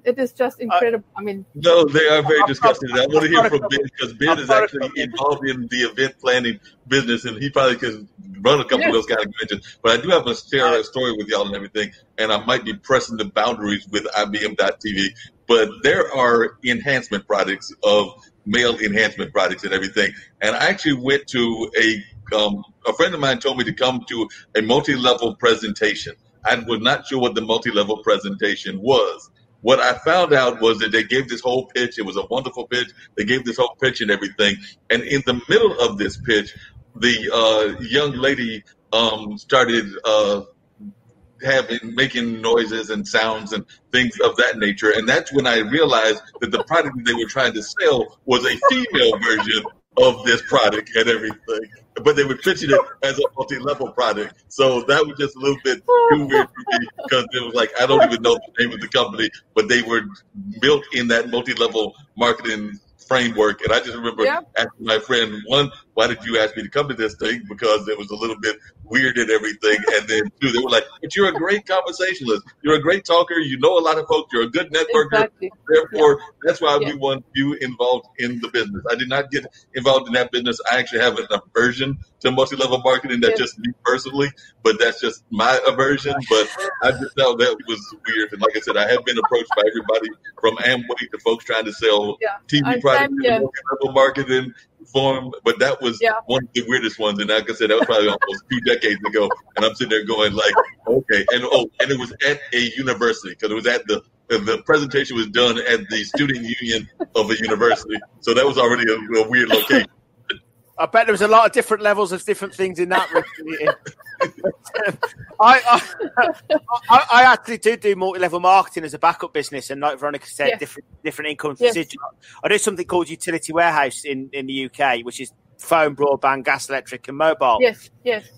it is just incredible. I mean, no, they are very disgusting. I want to hear from Ben because Ben is actually involved in the event planning business, and he probably can run a couple of those kind of conventions. But I do have a story with y'all and everything, and I might be pressing the boundaries with IBM.TV. But there are enhancement products of male enhancement products and everything. And I actually went to a friend of mine told me to come to a multi-level presentation. I was not sure what the multi-level presentation was. What I found out was that they gave this whole pitch. It was a wonderful pitch. They gave this whole pitch and everything. And in the middle of this pitch, the young lady started making noises and sounds and things of that nature. And that's when I realized that the product that they were trying to sell was a female version of this product and everything. But they were pitching it as a multi-level product. So that was just a little bit too weird for me because it was like, I don't even know the name of the company, but they were built in that multi-level marketing framework. And I just remember asking my friend, one, why did you ask me to come to this thing? Because it was a little bit weird and everything. And then too, they were like, but you're a great conversationalist. You're a great talker. You know a lot of folks. You're a good networker. Exactly. Therefore, that's why we want you involved in the business. I did not get involved in that business. I actually have an aversion to multi-level marketing. That's just me personally, but that's just my aversion. But I just thought that was weird. And like I said, I have been approached by everybody from Amway to folks trying to sell TV products in the multi-level marketing form. But that was one of the weirdest ones. And like I said, that was probably almost 2 decades ago. And I'm sitting there going like, okay. And it was at a university, because it was at the presentation was done at the student union of a university. So that was already a weird location. I bet there was a lot of different levels of different things in that meeting. I actually do multi-level marketing as a backup business, and like Veronica said, different income. I do something called utility warehouse in the UK, which is phone, broadband, gas, electric, and mobile. Yes.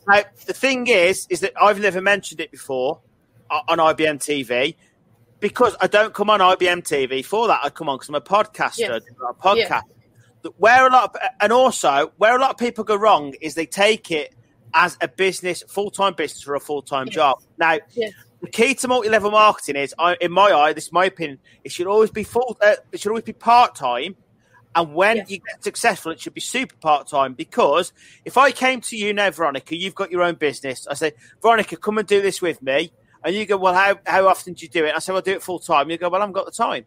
Now, the thing is that I've never mentioned it before on IBM TV, because I don't come on IBM TV for that. I come on because I'm a podcaster. A podcast. Where a lot of people go wrong is they take it as a business, full-time business, or a full-time job. Now, the key to multi-level marketing is, in my eye, this is my opinion, it should always be part-time. And when you get successful, it should be super part-time. Because if I came to you now, Veronica, you've got your own business. I say, Veronica, come and do this with me. And you go, well, how often do you do it? I say, well, I do it full-time. You go, well, I haven't got the time.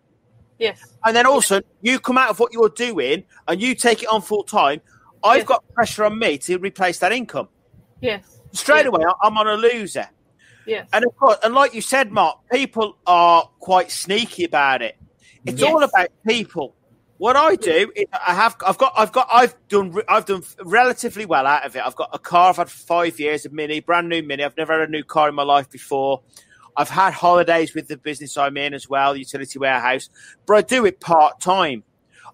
Yes. And then also, you come out of what you're doing and you take it on full-time. I've got pressure on me to replace that income. Yes. Straight away, I'm on a loser. Yes. And of course, and like you said, Mark, people are quite sneaky about it. It's all about people. What I do is I've done relatively well out of it. I've got a car. I've had for 5 years, a Mini, brand new Mini. I've never had a new car in my life before. I've had holidays with the business I'm in as well, utility warehouse, but I do it part-time.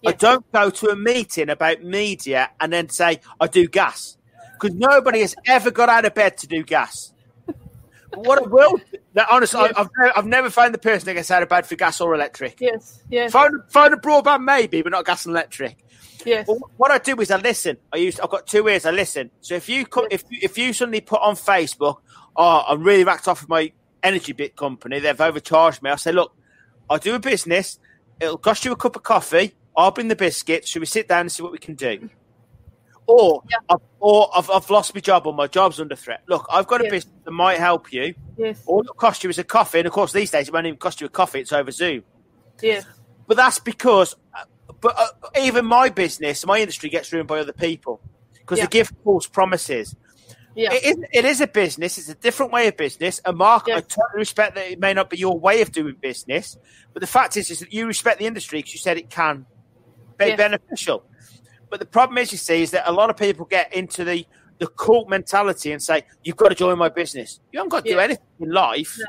Yes. I don't go to a meeting about media and then say, I do gas, because nobody has ever got out of bed to do gas. But what I will do, honestly, I've never found the person that gets out of bed for gas or electric. Yes. Phone a broadband maybe, but not gas and electric. Yes. But what I do is I listen. I've got 2 ears. I listen. So if you suddenly put on Facebook, I'm really racked off with my energy bit company, they've overcharged me. I say, look, I'll do a business. It'll cost you a cup of coffee. I'll bring the biscuits. Should we sit down and see what we can do? Or I've lost my job, or my job's under threat. Look, I've got a business that might help you. Yes. All it'll cost you is a coffee. And of course, these days, it won't even cost you a coffee. It's over Zoom. Yes. But that's because, even my business, my industry gets ruined by other people because they give false promises. Yeah. It is a business. It's a different way of business. And Mark, I totally respect that it may not be your way of doing business, but the fact is that you respect the industry because you said it can be beneficial. But the problem is, you see, is that a lot of people get into the cult mentality and say, you've got to join my business. You haven't got to do anything in life.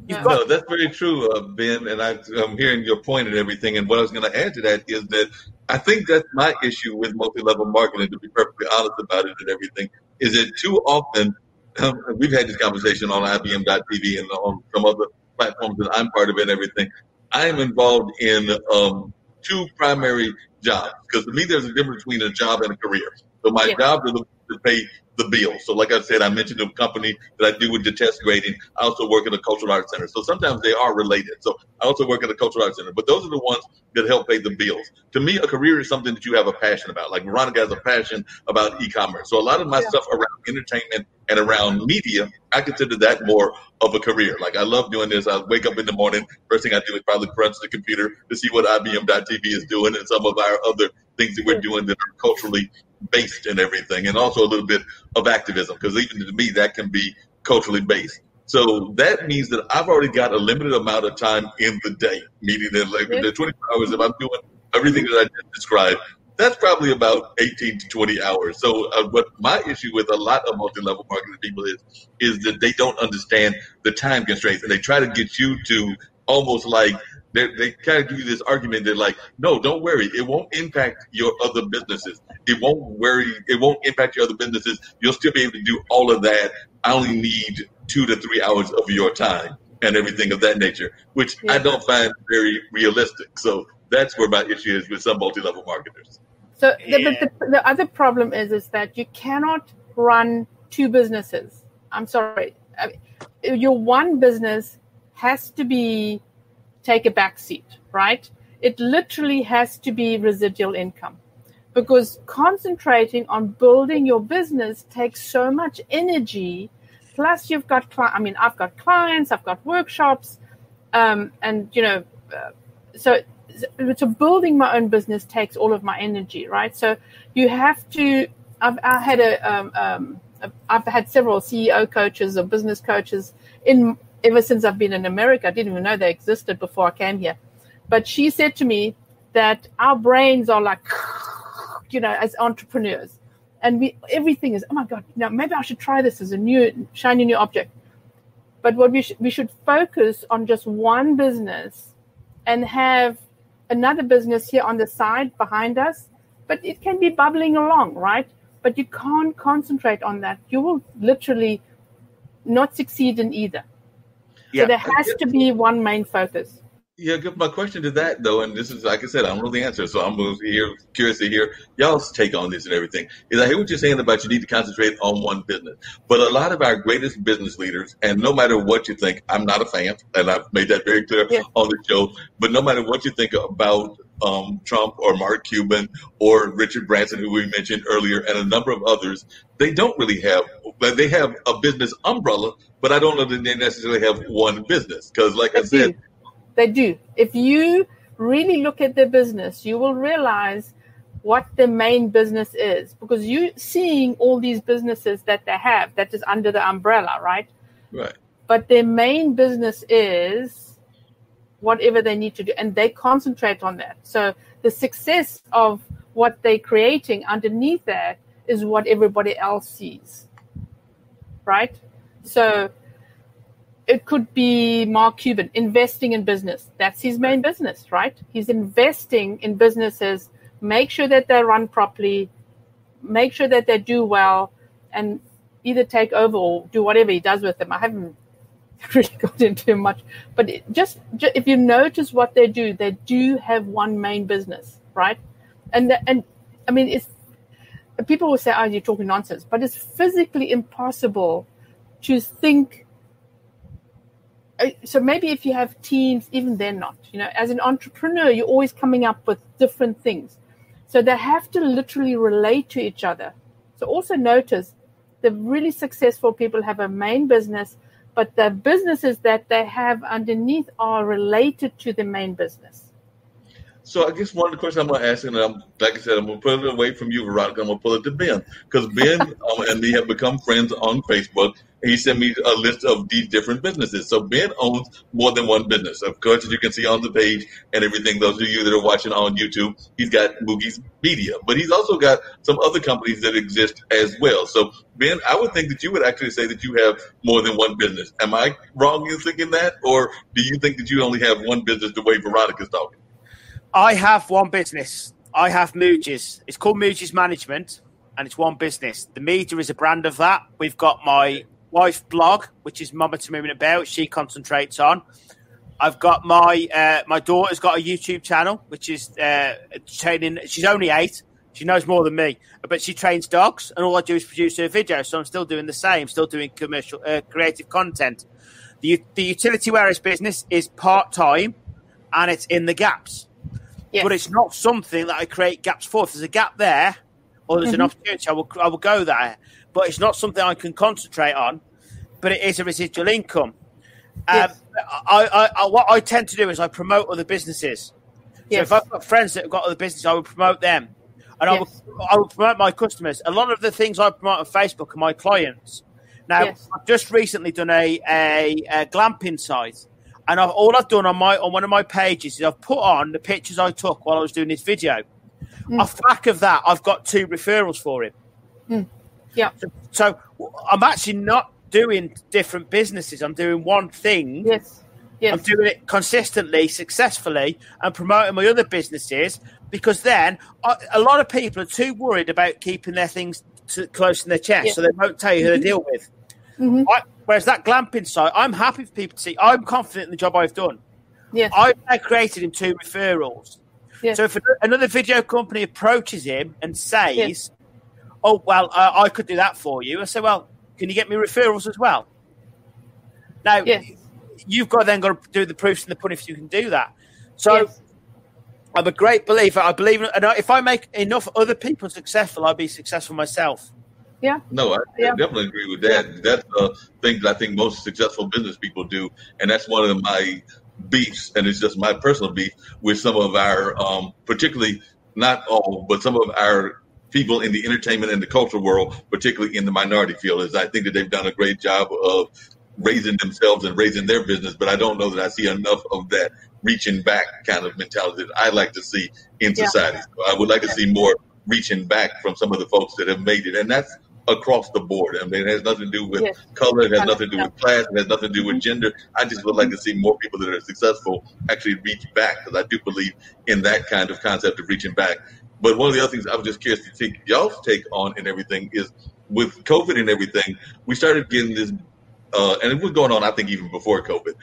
No, that's very true, Ben, and I'm hearing your point and everything. And what I was going to add to that is that I think that's my issue with multi-level marketing, to be perfectly honest about it and everything, is that too often, we've had this conversation on IBM.TV and on some other platforms that I'm part of and everything. I am involved in 2 primary jobs, because to me there's a difference between a job and a career. So my job is to pay the bill. So like I said, I mentioned a company that I do with the test grading. I also work at a cultural arts center. So sometimes they are related. So I also work at a cultural arts center. But those are the ones that help pay the bills. To me, a career is something that you have a passion about. Like Veronica has a passion about e-commerce. So a lot of my stuff around entertainment and around media, I consider that more of a career. Like I love doing this. I wake up in the morning. First thing I do is probably crunch the computer to see what IBM.TV is doing and some of our other things that we're doing that are culturally based and everything, and also a little bit of activism, because even to me that can be culturally based. So that means that I've already got a limited amount of time in the day, meaning that like the 24 hours, if I'm doing everything that I just described, that's probably about 18 to 20 hours. So what my issue with a lot of multi-level marketing people is that they don't understand the time constraints, and they try to get you to almost like they kind of give you this argument that like, no, don't worry, it won't impact your other businesses. It won't impact your other businesses. You'll still be able to do all of that. I only need 2 to 3 hours of your time and everything of that nature, which I don't find very realistic. So that's where my issue is with some multi-level marketers. So the other problem is that you cannot run two businesses. I'm sorry. Your one business has to take a back seat, right? It literally has to be residual income, because concentrating on building your business takes so much energy. Plus, I've got clients, I've got workshops, so building my own business takes all of my energy, right? So you have to. I've had several CEO coaches or business coaches ever since I've been in America. I didn't even know they existed before I came here. But she said to me that our brains are like, as entrepreneurs, and everything is, oh my God, maybe I should try this as a new shiny new object. But what we should focus on just one business and have another business here on the side behind us, but it can be bubbling along, right? But you can't concentrate on that. You will literally not succeed in either. Yeah. So there has to be one main focus. Yeah, my question to that, though, and this is, like I said, I don't know the answer, so I'm curious to hear y'all's take on this and everything, is I hear what you're saying about you need to concentrate on one business. But a lot of our greatest business leaders, and no matter what you think, I'm not a fan, and I've made that very clear on the show, but no matter what you think about Trump or Mark Cuban or Richard Branson, who we mentioned earlier, and a number of others, they don't really have a business umbrella, but I don't know that they necessarily have one business. Because like I said, they do. If you really look at their business, you will realize what the main business is, because you're seeing all these businesses that they have that is under the umbrella, right? Right. But their main business is whatever they need to do, and they concentrate on that. So the success of what they're creating underneath that is what everybody else sees, right? So it could be Mark Cuban investing in business. That's his main business, right? He's investing in businesses, make sure that they run properly, make sure that they do well, and either take over or do whatever he does with them. I haven't really got into much, but just if you notice what they do have one main business, right? And I mean, it's people will say, "Oh, you're talking nonsense," but it's physically impossible to think. So maybe if you have teams, even they're not. As an entrepreneur, you're always coming up with different things. So they have to literally relate to each other. So also notice the really successful people have a main business, but the businesses that they have underneath are related to the main business. So I guess one of the questions I'm going to ask, and like I said, I'm going to put it away from you, Veronica. I'm going to pull it to Ben, because Ben and me have become friends on Facebook. And he sent me a list of these different businesses. So Ben owns more than one business. Of course, as you can see on the page and everything, those of you that are watching on YouTube, he's got Moogie's Media. But he's also got some other companies that exist as well. So Ben, I would think that you would actually say that you have more than one business. Am I wrong in thinking that? Or do you think that you only have one business the way Veronica's talking? I have one business. I have Moody's. It's called Moody's Management, and it's one business. The media is a brand of that. We've got my wife's blog, which is Mama to Moving About, she concentrates on. I've got my daughter's got a YouTube channel, which is training. She's only 8. She knows more than me, but she trains dogs, and all I do is produce her videos. So I'm still doing the same, still doing commercial, creative content. The utility wearers business is part-time, and it's in the gaps. Yes. But it's not something that I create gaps for. If there's a gap there, or there's an opportunity, I will go there. But it's not something I can concentrate on. But it is a residual income. Yes. What I tend to do is I promote other businesses. Yes. So if I've got friends that have got other businesses, I will promote them, and I will promote my customers. A lot of the things I promote on Facebook are my clients. Now, I've just recently done a glamping site. And all I've done on one of my pages is I've put on the pictures I took while I was doing this video. Off the back of that, I've got 2 referrals for him. Yeah. So I'm actually not doing different businesses. I'm doing one thing. Yes. I'm doing it consistently, successfully, and promoting my other businesses, because then a lot of people are too worried about keeping their things close in their chest, so they won't tell you who to deal with. Whereas that glamping site, I'm happy for people to see. I'm confident in the job I've done. Yes. I've now created in 2 referrals. Yes. So if another video company approaches him and says, "Oh, well, I could do that for you," I say, "Well, can you get me referrals as well?" Now, you've got to do the proofs in the pudding if you can do that. So I'm a great believer. I believe if I make enough other people successful, I'll be successful myself. Yeah. No, I definitely agree with that. Yeah. That's the thing that I think most successful business people do. And that's one of my beefs, and it's just my personal beef with some of our, particularly not all, but some of our people in the entertainment and the cultural world, particularly in the minority field, is I think that they've done a great job of raising themselves and raising their business. But I don't know that I see enough of that reaching back kind of mentality that I like to see in society. So I would like to see more reaching back from some of the folks that have made it. And that's across the board. I mean, it has nothing to do with color. It has nothing to do with class. It has nothing to do with gender. I just would like to see more people that are successful actually reach back, because I do believe in that kind of concept of reaching back. But one of the other things I was just curious to take y'all's take on and everything is, with COVID and everything, we started getting this, and it was going on, I think, even before COVID,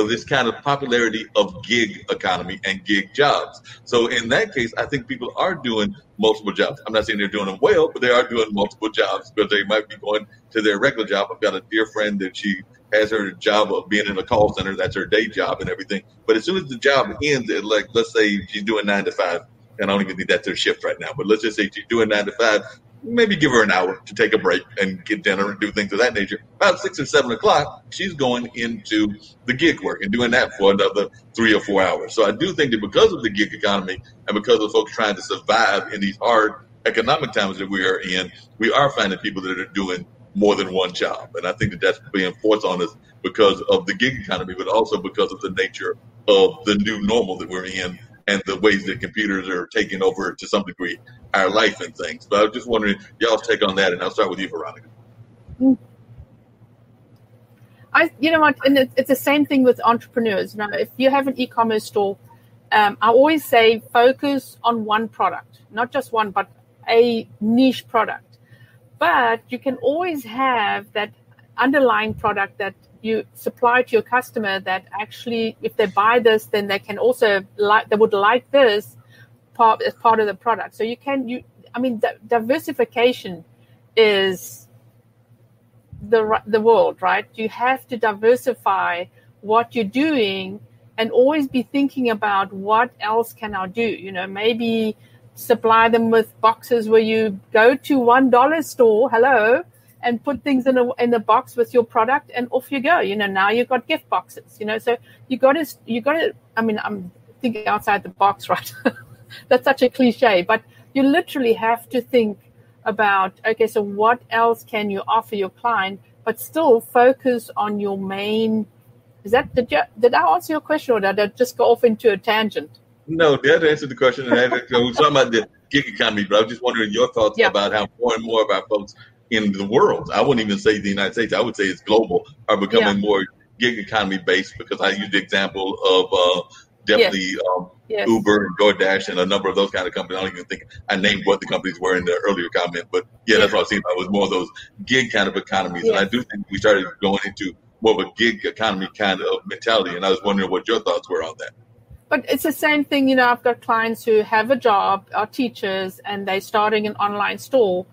this kind of popularity of gig economy and gig jobs. So in that case, I think people are doing multiple jobs. I'm not saying they're doing them well, but they are doing multiple jobs, because they might be going to their regular job. I've got a dear friend that she has her job of being in a call center. That's her day job and everything. But as soon as the job ends, like, let's say she's doing 9 to 5, and I don't even think that's her shift right now, but let's just say she's doing 9 to 5, maybe give her an hour to take a break and get dinner and do things of that nature. About 6 or 7 o'clock, she's going into the gig work and doing that for another 3 or 4 hours. So I do think that because of the gig economy and because of folks trying to survive in these hard economic times that we are in, we are finding people that are doing more than one job. And I think that that's being forced on us because of the gig economy, but also because of the nature of the new normal that we're in and the ways that computers are taking over, to some degree, our life and things. But I was just wondering y'all's take on that, and I'll start with you, Veronica. You know what, and it's the same thing with entrepreneurs. Now, if you have an e-commerce store, I always say focus on one product, not just one, but a niche product. But you can always have that underlying product that you supply to your customer that actually, if they buy this, then they can also they would like this as part of the product. So diversification is the world, right? You have to diversify what you're doing and always be thinking about what else can I do. You know, maybe supply them with boxes where you go to $1 store, and put things in a box with your product, and off you go. You know, now you've got gift boxes. You know, so you got to. I mean, I'm thinking outside the box, right? That's such a cliche, but you literally have to think about, okay, so what else can you offer your client, but still focus on your main. Did I answer your question, or did I just go off into a tangent? No, that answered the question. And we were talking about the gig economy, but I was just wondering your thoughts about how more and more of our folks in the world, I wouldn't even say the United States, I would say it's global, are becoming more gig economy based, because I used the example of definitely Uber and DoorDash and a number of those kind of companies. I don't even think I named what the companies were in the earlier comment, but that's what I was saying. It was more of those gig kind of economies. And I do think we started going into more of a gig economy kind of mentality. And I was wondering what your thoughts were on that. But it's the same thing. You know, I've got clients who have a job, are teachers, and they're starting an online store.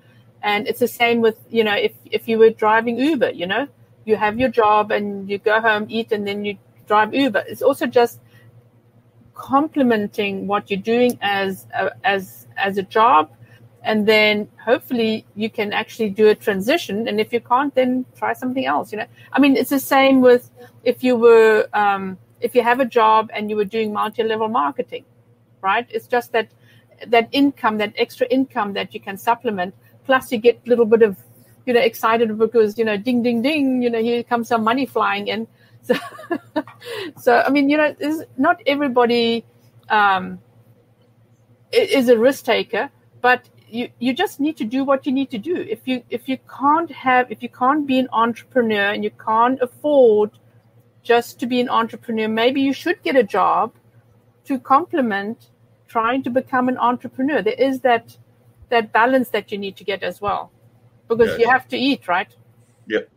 And it's the same with, you know, if you were driving Uber, you know, you have your job and you go home, eat, and then you drive Uber. It's also just complementing what you're doing as a job. And then hopefully you can actually do a transition. And if you can't, then try something else, you know. I mean, it's the same with if you were, if you have a job and you were doing multi-level marketing, right? It's just that income, that extra income that you can supplement. Plus, you get a little bit of, you know, excited because, you know, ding, ding, ding, you know, here comes some money flying in. So I mean, you know, not everybody is a risk taker, but you just need to do what you need to do. If you can't be an entrepreneur and you can't afford just to be an entrepreneur, maybe you should get a job to complement trying to become an entrepreneur. There is that balance that you need to get as well, because you have to eat, right? Yep.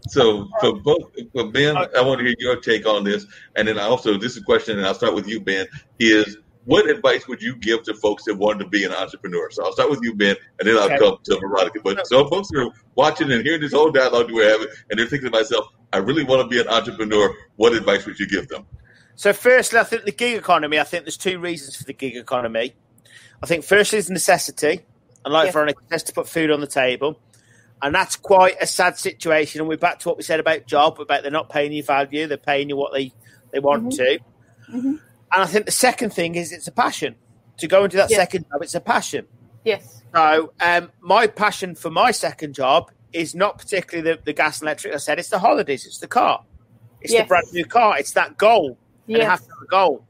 So for Ben, I want to hear your take on this. And then this is a question, and I'll start with you, Ben, is what advice would you give to folks that want to be an entrepreneur? So I'll start with you, Ben, and then I'll come to Veronica. But so folks are watching and hearing this whole dialogue we're having, and they're thinking to myself, I really want to be an entrepreneur. What advice would you give them? So firstly, I think the gig economy, I think there's two reasons for the gig economy. I think firstly is necessity. And like Veronica says, to put food on the table. And that's quite a sad situation. And we're back to what we said about job, about they're not paying you value. They're paying you what they want to. Mm-hmm. And I think the second thing is it's a passion. To go into that second job, it's a passion. Yes. So my passion for my second job is not particularly the gas and electric. I said it's the holidays, it's the car. It's the brand new car. It's that goal. And you have to have a goal.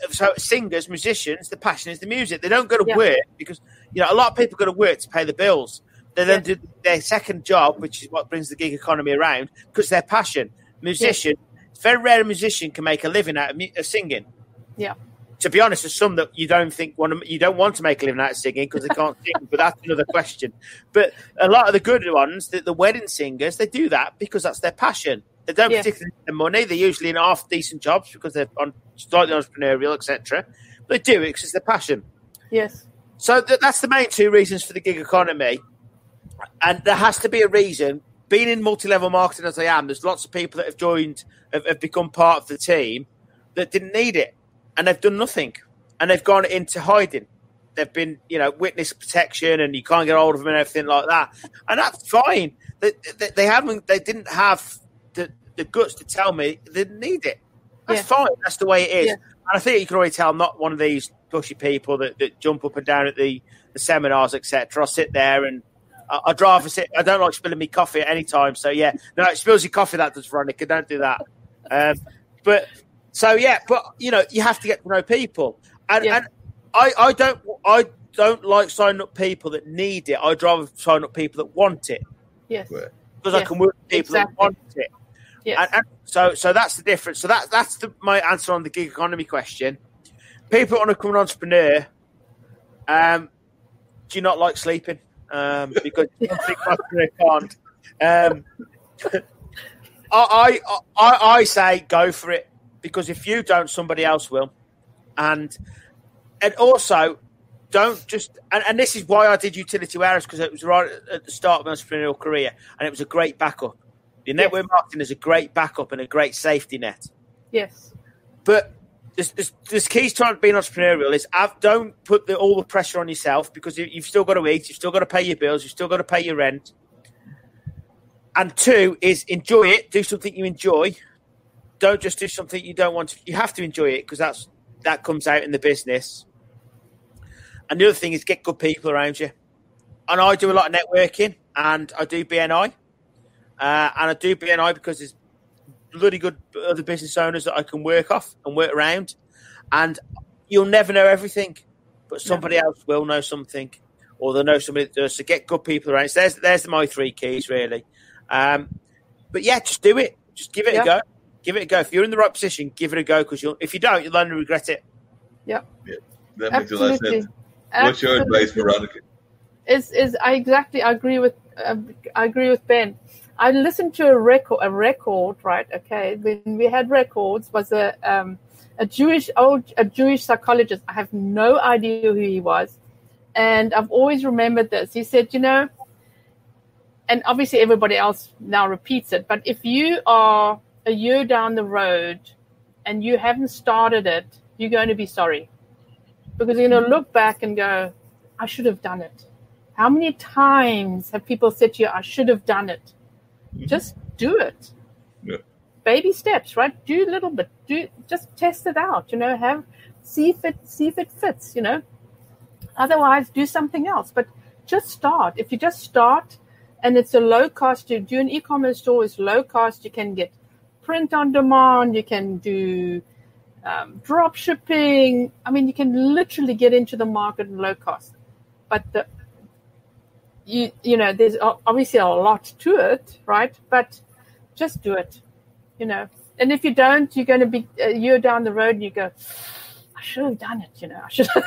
So singers, musicians, the passion is the music. They don't go to work because, a lot of people go to work to pay the bills. They then do their second job, which is what brings the gig economy around, because their passion. Musician, it's very rare a musician can make a living out of singing. Yeah. To be honest, there's some that you don't want to make a living out of singing because they can't sing, but that's another question. But a lot of the good ones, the wedding singers, they do that because that's their passion. They don't particularly need the money. They're usually in half decent jobs because they're slightly entrepreneurial, etc. But they do it because it's their passion. Yes. So that's the main two reasons for the gig economy. And there has to be a reason. Being in multi-level marketing as I am, there's lots of people that have joined, have become part of the team that didn't need it. And they've done nothing. And they've gone into hiding. They've been, witness protection and you can't get hold of them and everything like that. And that's fine. They didn't have the guts to tell me they didn't need it. That's fine. That's the way it is. Yeah. And I think you can already tell I'm not one of these pushy people that jump up and down at the seminars, etc. I'll sit there and I'd rather sit. I don't like spilling me coffee at any time. So, no, it spills your coffee, that does, Veronica. Don't do that. But you have to get to know people. And I don't like signing up people that need it. I'd rather sign up people that want it. Yes. Because I can work with people that want it. Yes. And so that's the difference. So that's my answer on the gig economy question. People want to become an entrepreneur. Do you not like sleeping? Because I can't. I say go for it, because if you don't, somebody else will. And also don't just and this is why I did utility warehouse, because it was right at the start of my entrepreneurial career and it was a great backup. Your network marketing is a great backup and a great safety net. Yes. But there's keys to being entrepreneurial is don't put all the pressure on yourself, because you've still got to eat, you've still got to pay your bills, you've still got to pay your rent. And two is enjoy it, do something you enjoy. Don't just do something you don't want to. You have to enjoy it, because that comes out in the business. And the other thing is get good people around you. And I do a lot of networking and I do BNI. And I do BNI because there's bloody good other business owners that I can work off and work around. And you'll never know everything, but somebody else will know something, or they'll know somebody that does. So get good people around. So there's my three keys, really. But just do it. Just give it a go. Give it a go. If you're in the right position, give it a go, because if you don't, you'll only regret it. Yeah. That makes a lot of sense. What's your advice, Veronica? I agree with Ben. I listened to a record, right? Okay, when we had records, was a Jewish psychologist. I have no idea who he was, and I've always remembered this. He said, and obviously everybody else now repeats it, but if you are a year down the road and you haven't started it, you're going to be sorry, because you're going to look back and go, I should have done it. How many times have people said to you, I should have done it? Just do it. Yeah. Baby steps, right? Do a little bit. Just test it out. See if it fits. Otherwise, do something else. But just start. If you just start, and it's a low cost. To do an e-commerce store is low cost. You can get print on demand. You can do drop shipping. I mean, you can literally get into the market at low cost. But there's obviously a lot to it, right? But just do it, And if you don't, you're going to be a year down the road and you go, I should have done it, I should have.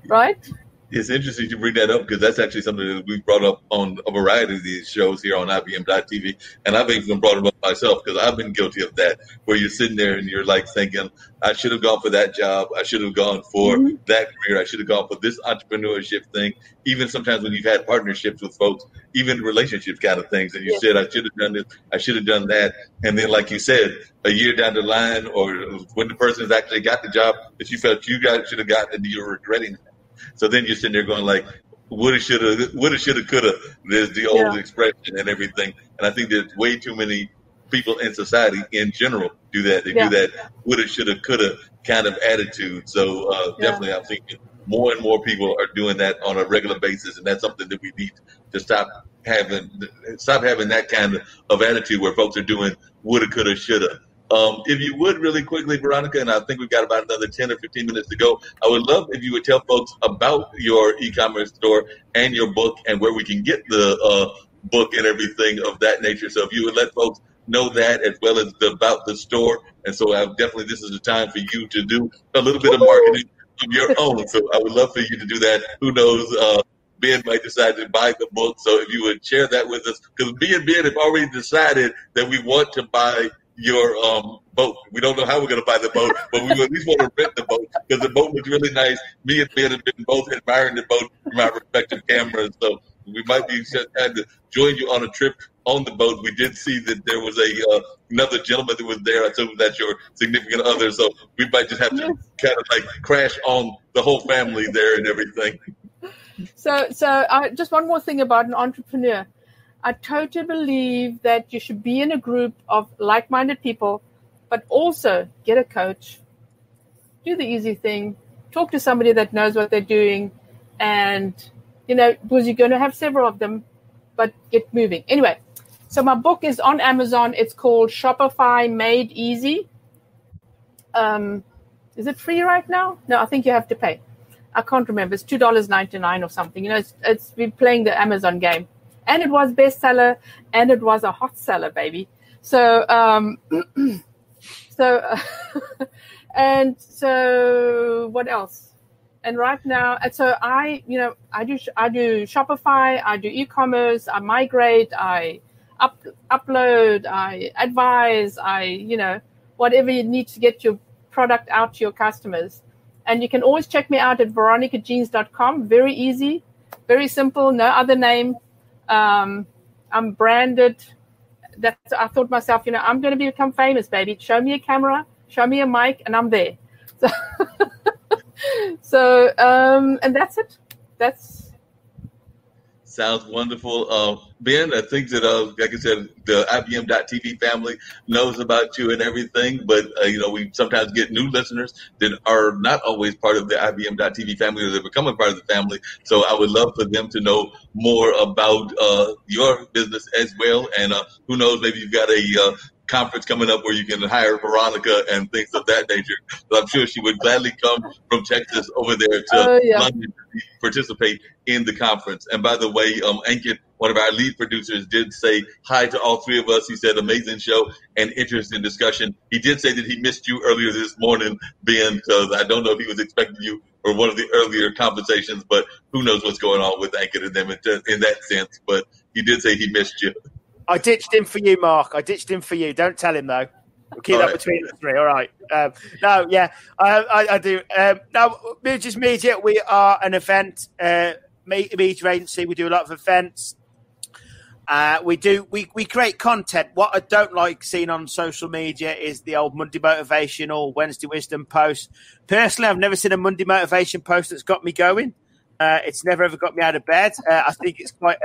Right? It's interesting you bring that up because that's actually something that we've brought up on a variety of these shows here on IBM.TV. And I've even brought it up myself because I've been guilty of that, where you're sitting there and you're like thinking, I should have gone for that job. I should have gone for that career. I should have gone for this entrepreneurship thing. Even sometimes when you've had partnerships with folks, even relationships kind of things, and you said, I should have done this, I should have done that. And then, like you said, a year down the line, or when the person has actually got the job that you felt you guys should have gotten, and you're regretting that. So then you're sitting there going like, woulda, shoulda, coulda. There's the old expression and everything. And I think there's way too many people in society in general do that. They do that woulda, shoulda, coulda kind of attitude. So definitely I'm thinking more and more people are doing that on a regular basis. And that's something that we need to stop having that kind of attitude where folks are doing woulda, coulda, shoulda. If you would really quickly, Veronica, and I think we've got about another 10 or 15 minutes to go, I would love if you would tell folks about your e-commerce store and your book and where we can get the book and everything of that nature. So if you would let folks know that as well as about the store. And so definitely this is the time for you to do a little bit of marketing of your own. So I would love for you to do that. Who knows? Ben might decide to buy the book. So if you would share that with us, because me and Ben have already decided that we want to buy your boat. We don't know how we're going to buy the boat, but we at least want to rent the boat because the boat was really nice. Me and Ben have been both admiring the boat from our respective cameras, so we might be trying to join you on a trip on the boat. We did see that there was another gentleman that was there. I assume that's your significant other, so we might just have to kind of like crash on the whole family there and everything. So just one more thing about an entrepreneur. I totally believe that you should be in a group of like-minded people, but also get a coach, do the easy thing, talk to somebody that knows what they're doing, and, because you're going to have several of them, but get moving. Anyway, so my book is on Amazon. It's called Shopify Made Easy. Is it free right now? No, I think you have to pay. I can't remember. It's $2.99 or something. It's been playing the Amazon game. And it was bestseller, and it was a hot seller, baby. So, so what else? And right now, and so I do Shopify, I do e-commerce, I migrate, I upload, I advise, whatever you need to get your product out to your customers. And you can always check me out at veronicajeans.com. Very easy, very simple, no other name. I'm branded. I thought myself, I'm going to become famous, baby. Show me a camera, show me a mic, and I'm there. So, and that's it. Sounds wonderful. Ben, I think that, like I said, the IBM.TV family knows about you and everything, but, we sometimes get new listeners that are not always part of the IBM.TV family or they're becoming part of the family. So I would love for them to know more about your business as well. And who knows, maybe you've got a conference coming up where you can hire Veronica and things of that nature. So I'm sure she would gladly come from Texas over there to London to participate in the conference. And by the way, Ankit, one of our lead producers, did say hi to all three of us. He said amazing show and interesting discussion. He did say that he missed you earlier this morning, Ben, because I don't know if he was expecting you or one of the earlier conversations, but who knows what's going on with Ankit and them in that sense. But he did say he missed you. I ditched him for you, Mark. I ditched him for you. Don't tell him, though. We'll keep that between the three. All right. I do. Now, Just Media, we are an event media agency. We do a lot of events. We create content. What I don't like seeing on social media is the old Monday motivation or Wednesday wisdom post. Personally, I've never seen a Monday motivation post that's got me going. It's never ever got me out of bed. I think it's quite.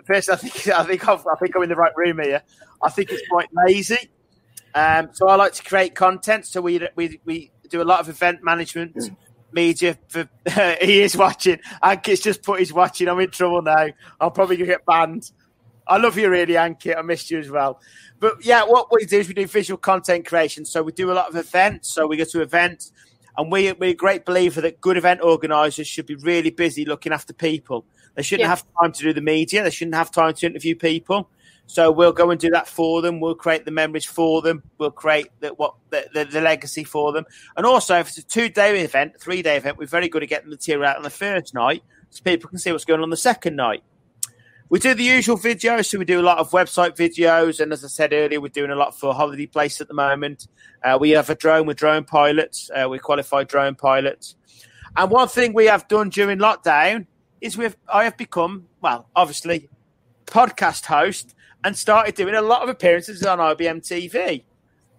Personally, I think I'm in the right room here. I think it's quite lazy. So I like to create content. So we do a lot of event management, media. He is watching. Ankit's just put his watching. I'm in trouble now. I'll probably get banned. I love you really, Ankit. I missed you as well. But yeah, what we do is we do visual content creation. So we do a lot of events. So we go to events, and we're a great believer that good event organisers should be really busy looking after people. They shouldn't have time to do the media. They shouldn't have time to interview people. So we'll go and do that for them. We'll create the memories for them. We'll create the legacy for them. And also, if it's a 2-day event, 3-day event, we're very good at getting the material out on the first night so people can see what's going on the second night. We do the usual videos, so we do a lot of website videos, and as I said earlier, we're doing a lot for Holiday Place at the moment. We have a drone with drone pilots. We're qualified drone pilots. And one thing we have done during lockdown is I have become, well, obviously, podcast host and started doing a lot of appearances on IBM TV.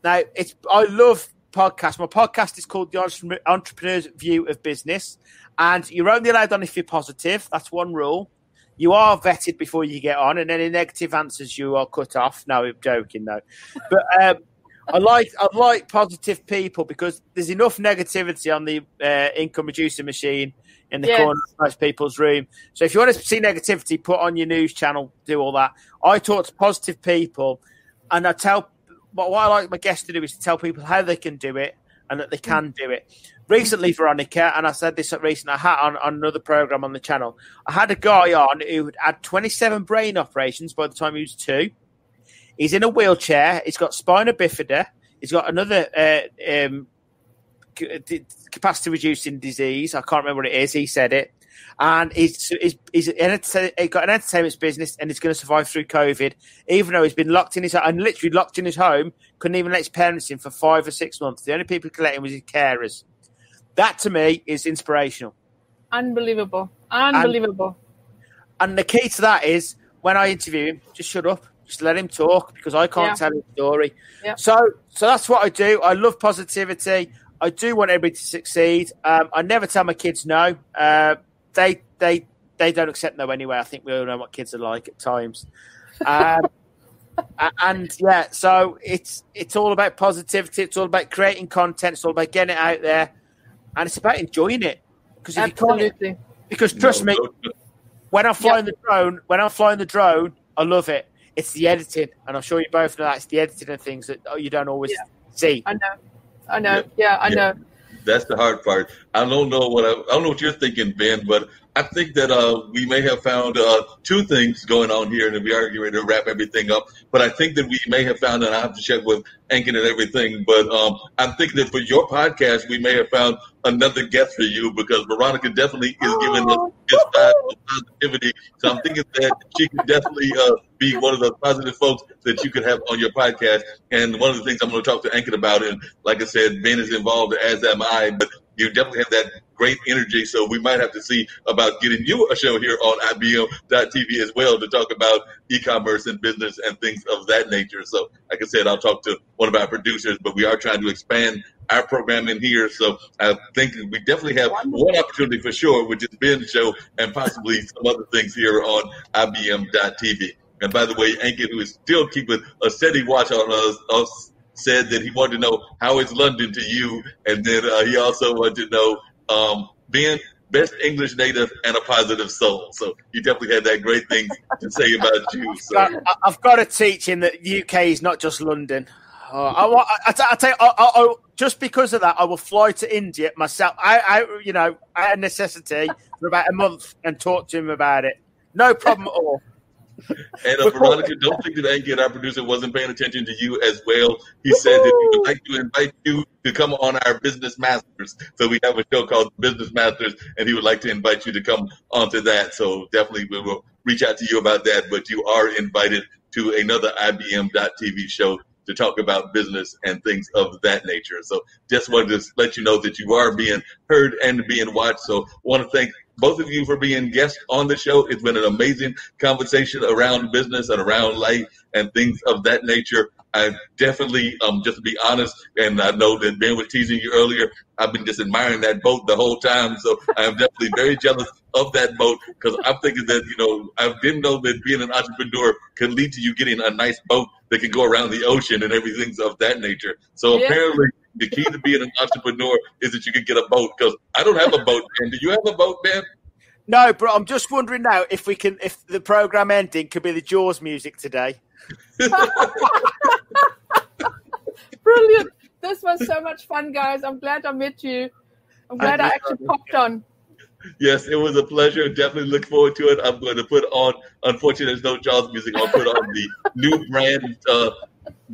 Now, I love podcasts. My podcast is called The Entrepreneur's View of Business, and you're only allowed on if you're positive. That's one rule. You are vetted before you get on, and any negative answers you are cut off. No, I'm joking, though. But I like positive people because there's enough negativity on the income reducer machine in the corner of most people's room. So if you want to see negativity, put on your news channel, do all that. I talk to positive people, and I tell what I like my guests to do is to tell people how they can do it and that they can do it. Recently, Veronica, and I said this recently, I had on another program on the channel, I had a guy on who had 27 brain operations by the time he was 2. He's in a wheelchair. He's got spina bifida. He's got another capacity-reducing disease. I can't remember what it is. He said it. And he's got an entertainment business, and he's going to survive through COVID, even though he's been locked in his home, and literally locked in his home, couldn't even let his parents in for 5 or 6 months. The only people who could let him was his carers. That, to me, is inspirational. Unbelievable. And the key to that is, when I interview him, just shut up. Just let him talk, because I can't tell his story. Yeah. So that's what I do. I love positivity. I do want everybody to succeed. I never tell my kids no. They don't accept no anyway. I think we all know what kids are like at times. So it's all about positivity. It's all about creating content. It's all about getting it out there. And it's about enjoying it. Because if you can't, because trust me, when I'm flying the drone, I love it. It's the editing, and I'm sure you both know that it's the editing of things that you don't always see. I know. Yeah, I know. That's the hard part. I don't know what you're thinking, Ben, but I think that we may have found 2 things going on here, and we are getting ready to wrap everything up. But I think that we may have found, and I have to check with Ankin and everything, but I'm thinking that for your podcast, we may have found another guest for you, because Veronica definitely is giving us this positivity. So I'm thinking that she could definitely be one of the positive folks that you could have on your podcast. And one of the things I'm going to talk to Ankin about, and like I said, Ben is involved, as am I, but you definitely have that great energy. So we might have to see about getting you a show here on IBM.TV as well to talk about e-commerce and business and things of that nature. So like I said, I'll talk to one of our producers, but we are trying to expand our programming here. So I think we definitely have one opportunity for sure, which is Ben's show and possibly some other things here on IBM.TV. And by the way, Ankin, who is still keeping a steady watch on us said that he wanted to know how is London to you, and then he also wanted to know Ben, best English native and a positive soul. So you definitely had that great thing to say about you. So I've got to teach him that the UK is not just London. I tell you, just because of that, I will fly to India myself. I out of necessity for about a month and talk to him about it. No problem at all. And Veronica, don't think that Ankin, our producer, wasn't paying attention to you as well. He said that he would like to invite you to come on our Business Masters. So we have a show called Business Masters, and he would like to invite you to come onto that. So definitely we will reach out to you about that. But you are invited to another IBM.TV show to talk about business and things of that nature. So just wanted to let you know that you are being heard and being watched. So I want to thank both of you for being guests on the show. It's been an amazing conversation around business and around life and things of that nature. I definitely, just to be honest, and I know that Ben was teasing you earlier, I've been just admiring that boat the whole time. So I am definitely very jealous of that boat, because I'm thinking that, I didn't know that being an entrepreneur could lead to you getting a nice boat that can go around the ocean and everything of that nature. So apparently the key to being an entrepreneur is that you can get a boat, because I don't have a boat, Ben. Do you have a boat, Ben? No, but I'm just wondering now if the program ending could be the Jaws music today. Brilliant. This was so much fun, guys. I'm glad I met you. I'm glad I actually popped on. Yes, it was a pleasure. Definitely look forward to it. I'm going to put on, unfortunately, there's no Jaws music. I'll put on the new brand,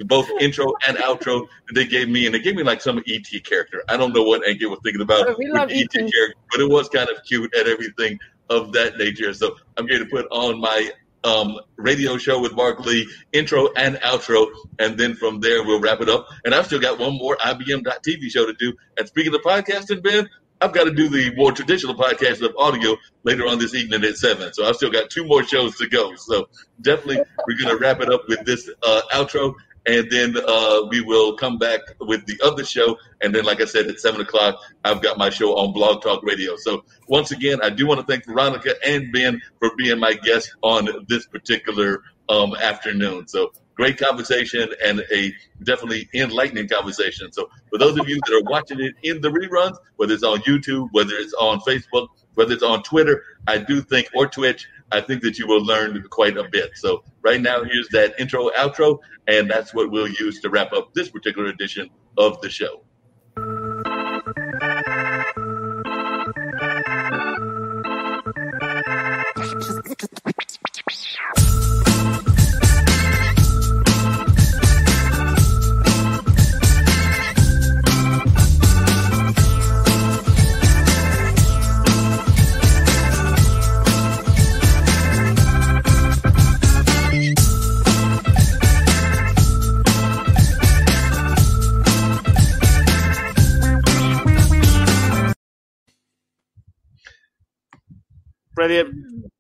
both intro and outro that they gave me. And they gave me like some E.T. character. I don't know what Ankin was thinking about we love the E.T. character, but it was kind of cute and everything of that nature. So I'm going to put on my radio show with Mark Lee, intro and outro, and then from there we'll wrap it up. And I've still got one more IBM.TV show to do. And speaking of podcasting, Ben, I've got to do the more traditional podcast of audio later on this evening at 7. So I've still got 2 more shows to go. So definitely we're going to wrap it up with this outro. And then we will come back with the other show. And then, like I said, at 7 o'clock, I've got my show on Blog Talk Radio. So once again, I do want to thank Veronica and Ben for being my guests on this particular afternoon. So great conversation and a definitely enlightening conversation. So for those of you that are watching it in the reruns, whether it's on YouTube, whether it's on Facebook, whether it's on Twitter, I do think, or Twitch, I think that you will learn quite a bit. So right now, here's that intro, outro, and that's what we'll use to wrap up this particular edition of the show. Brilliant.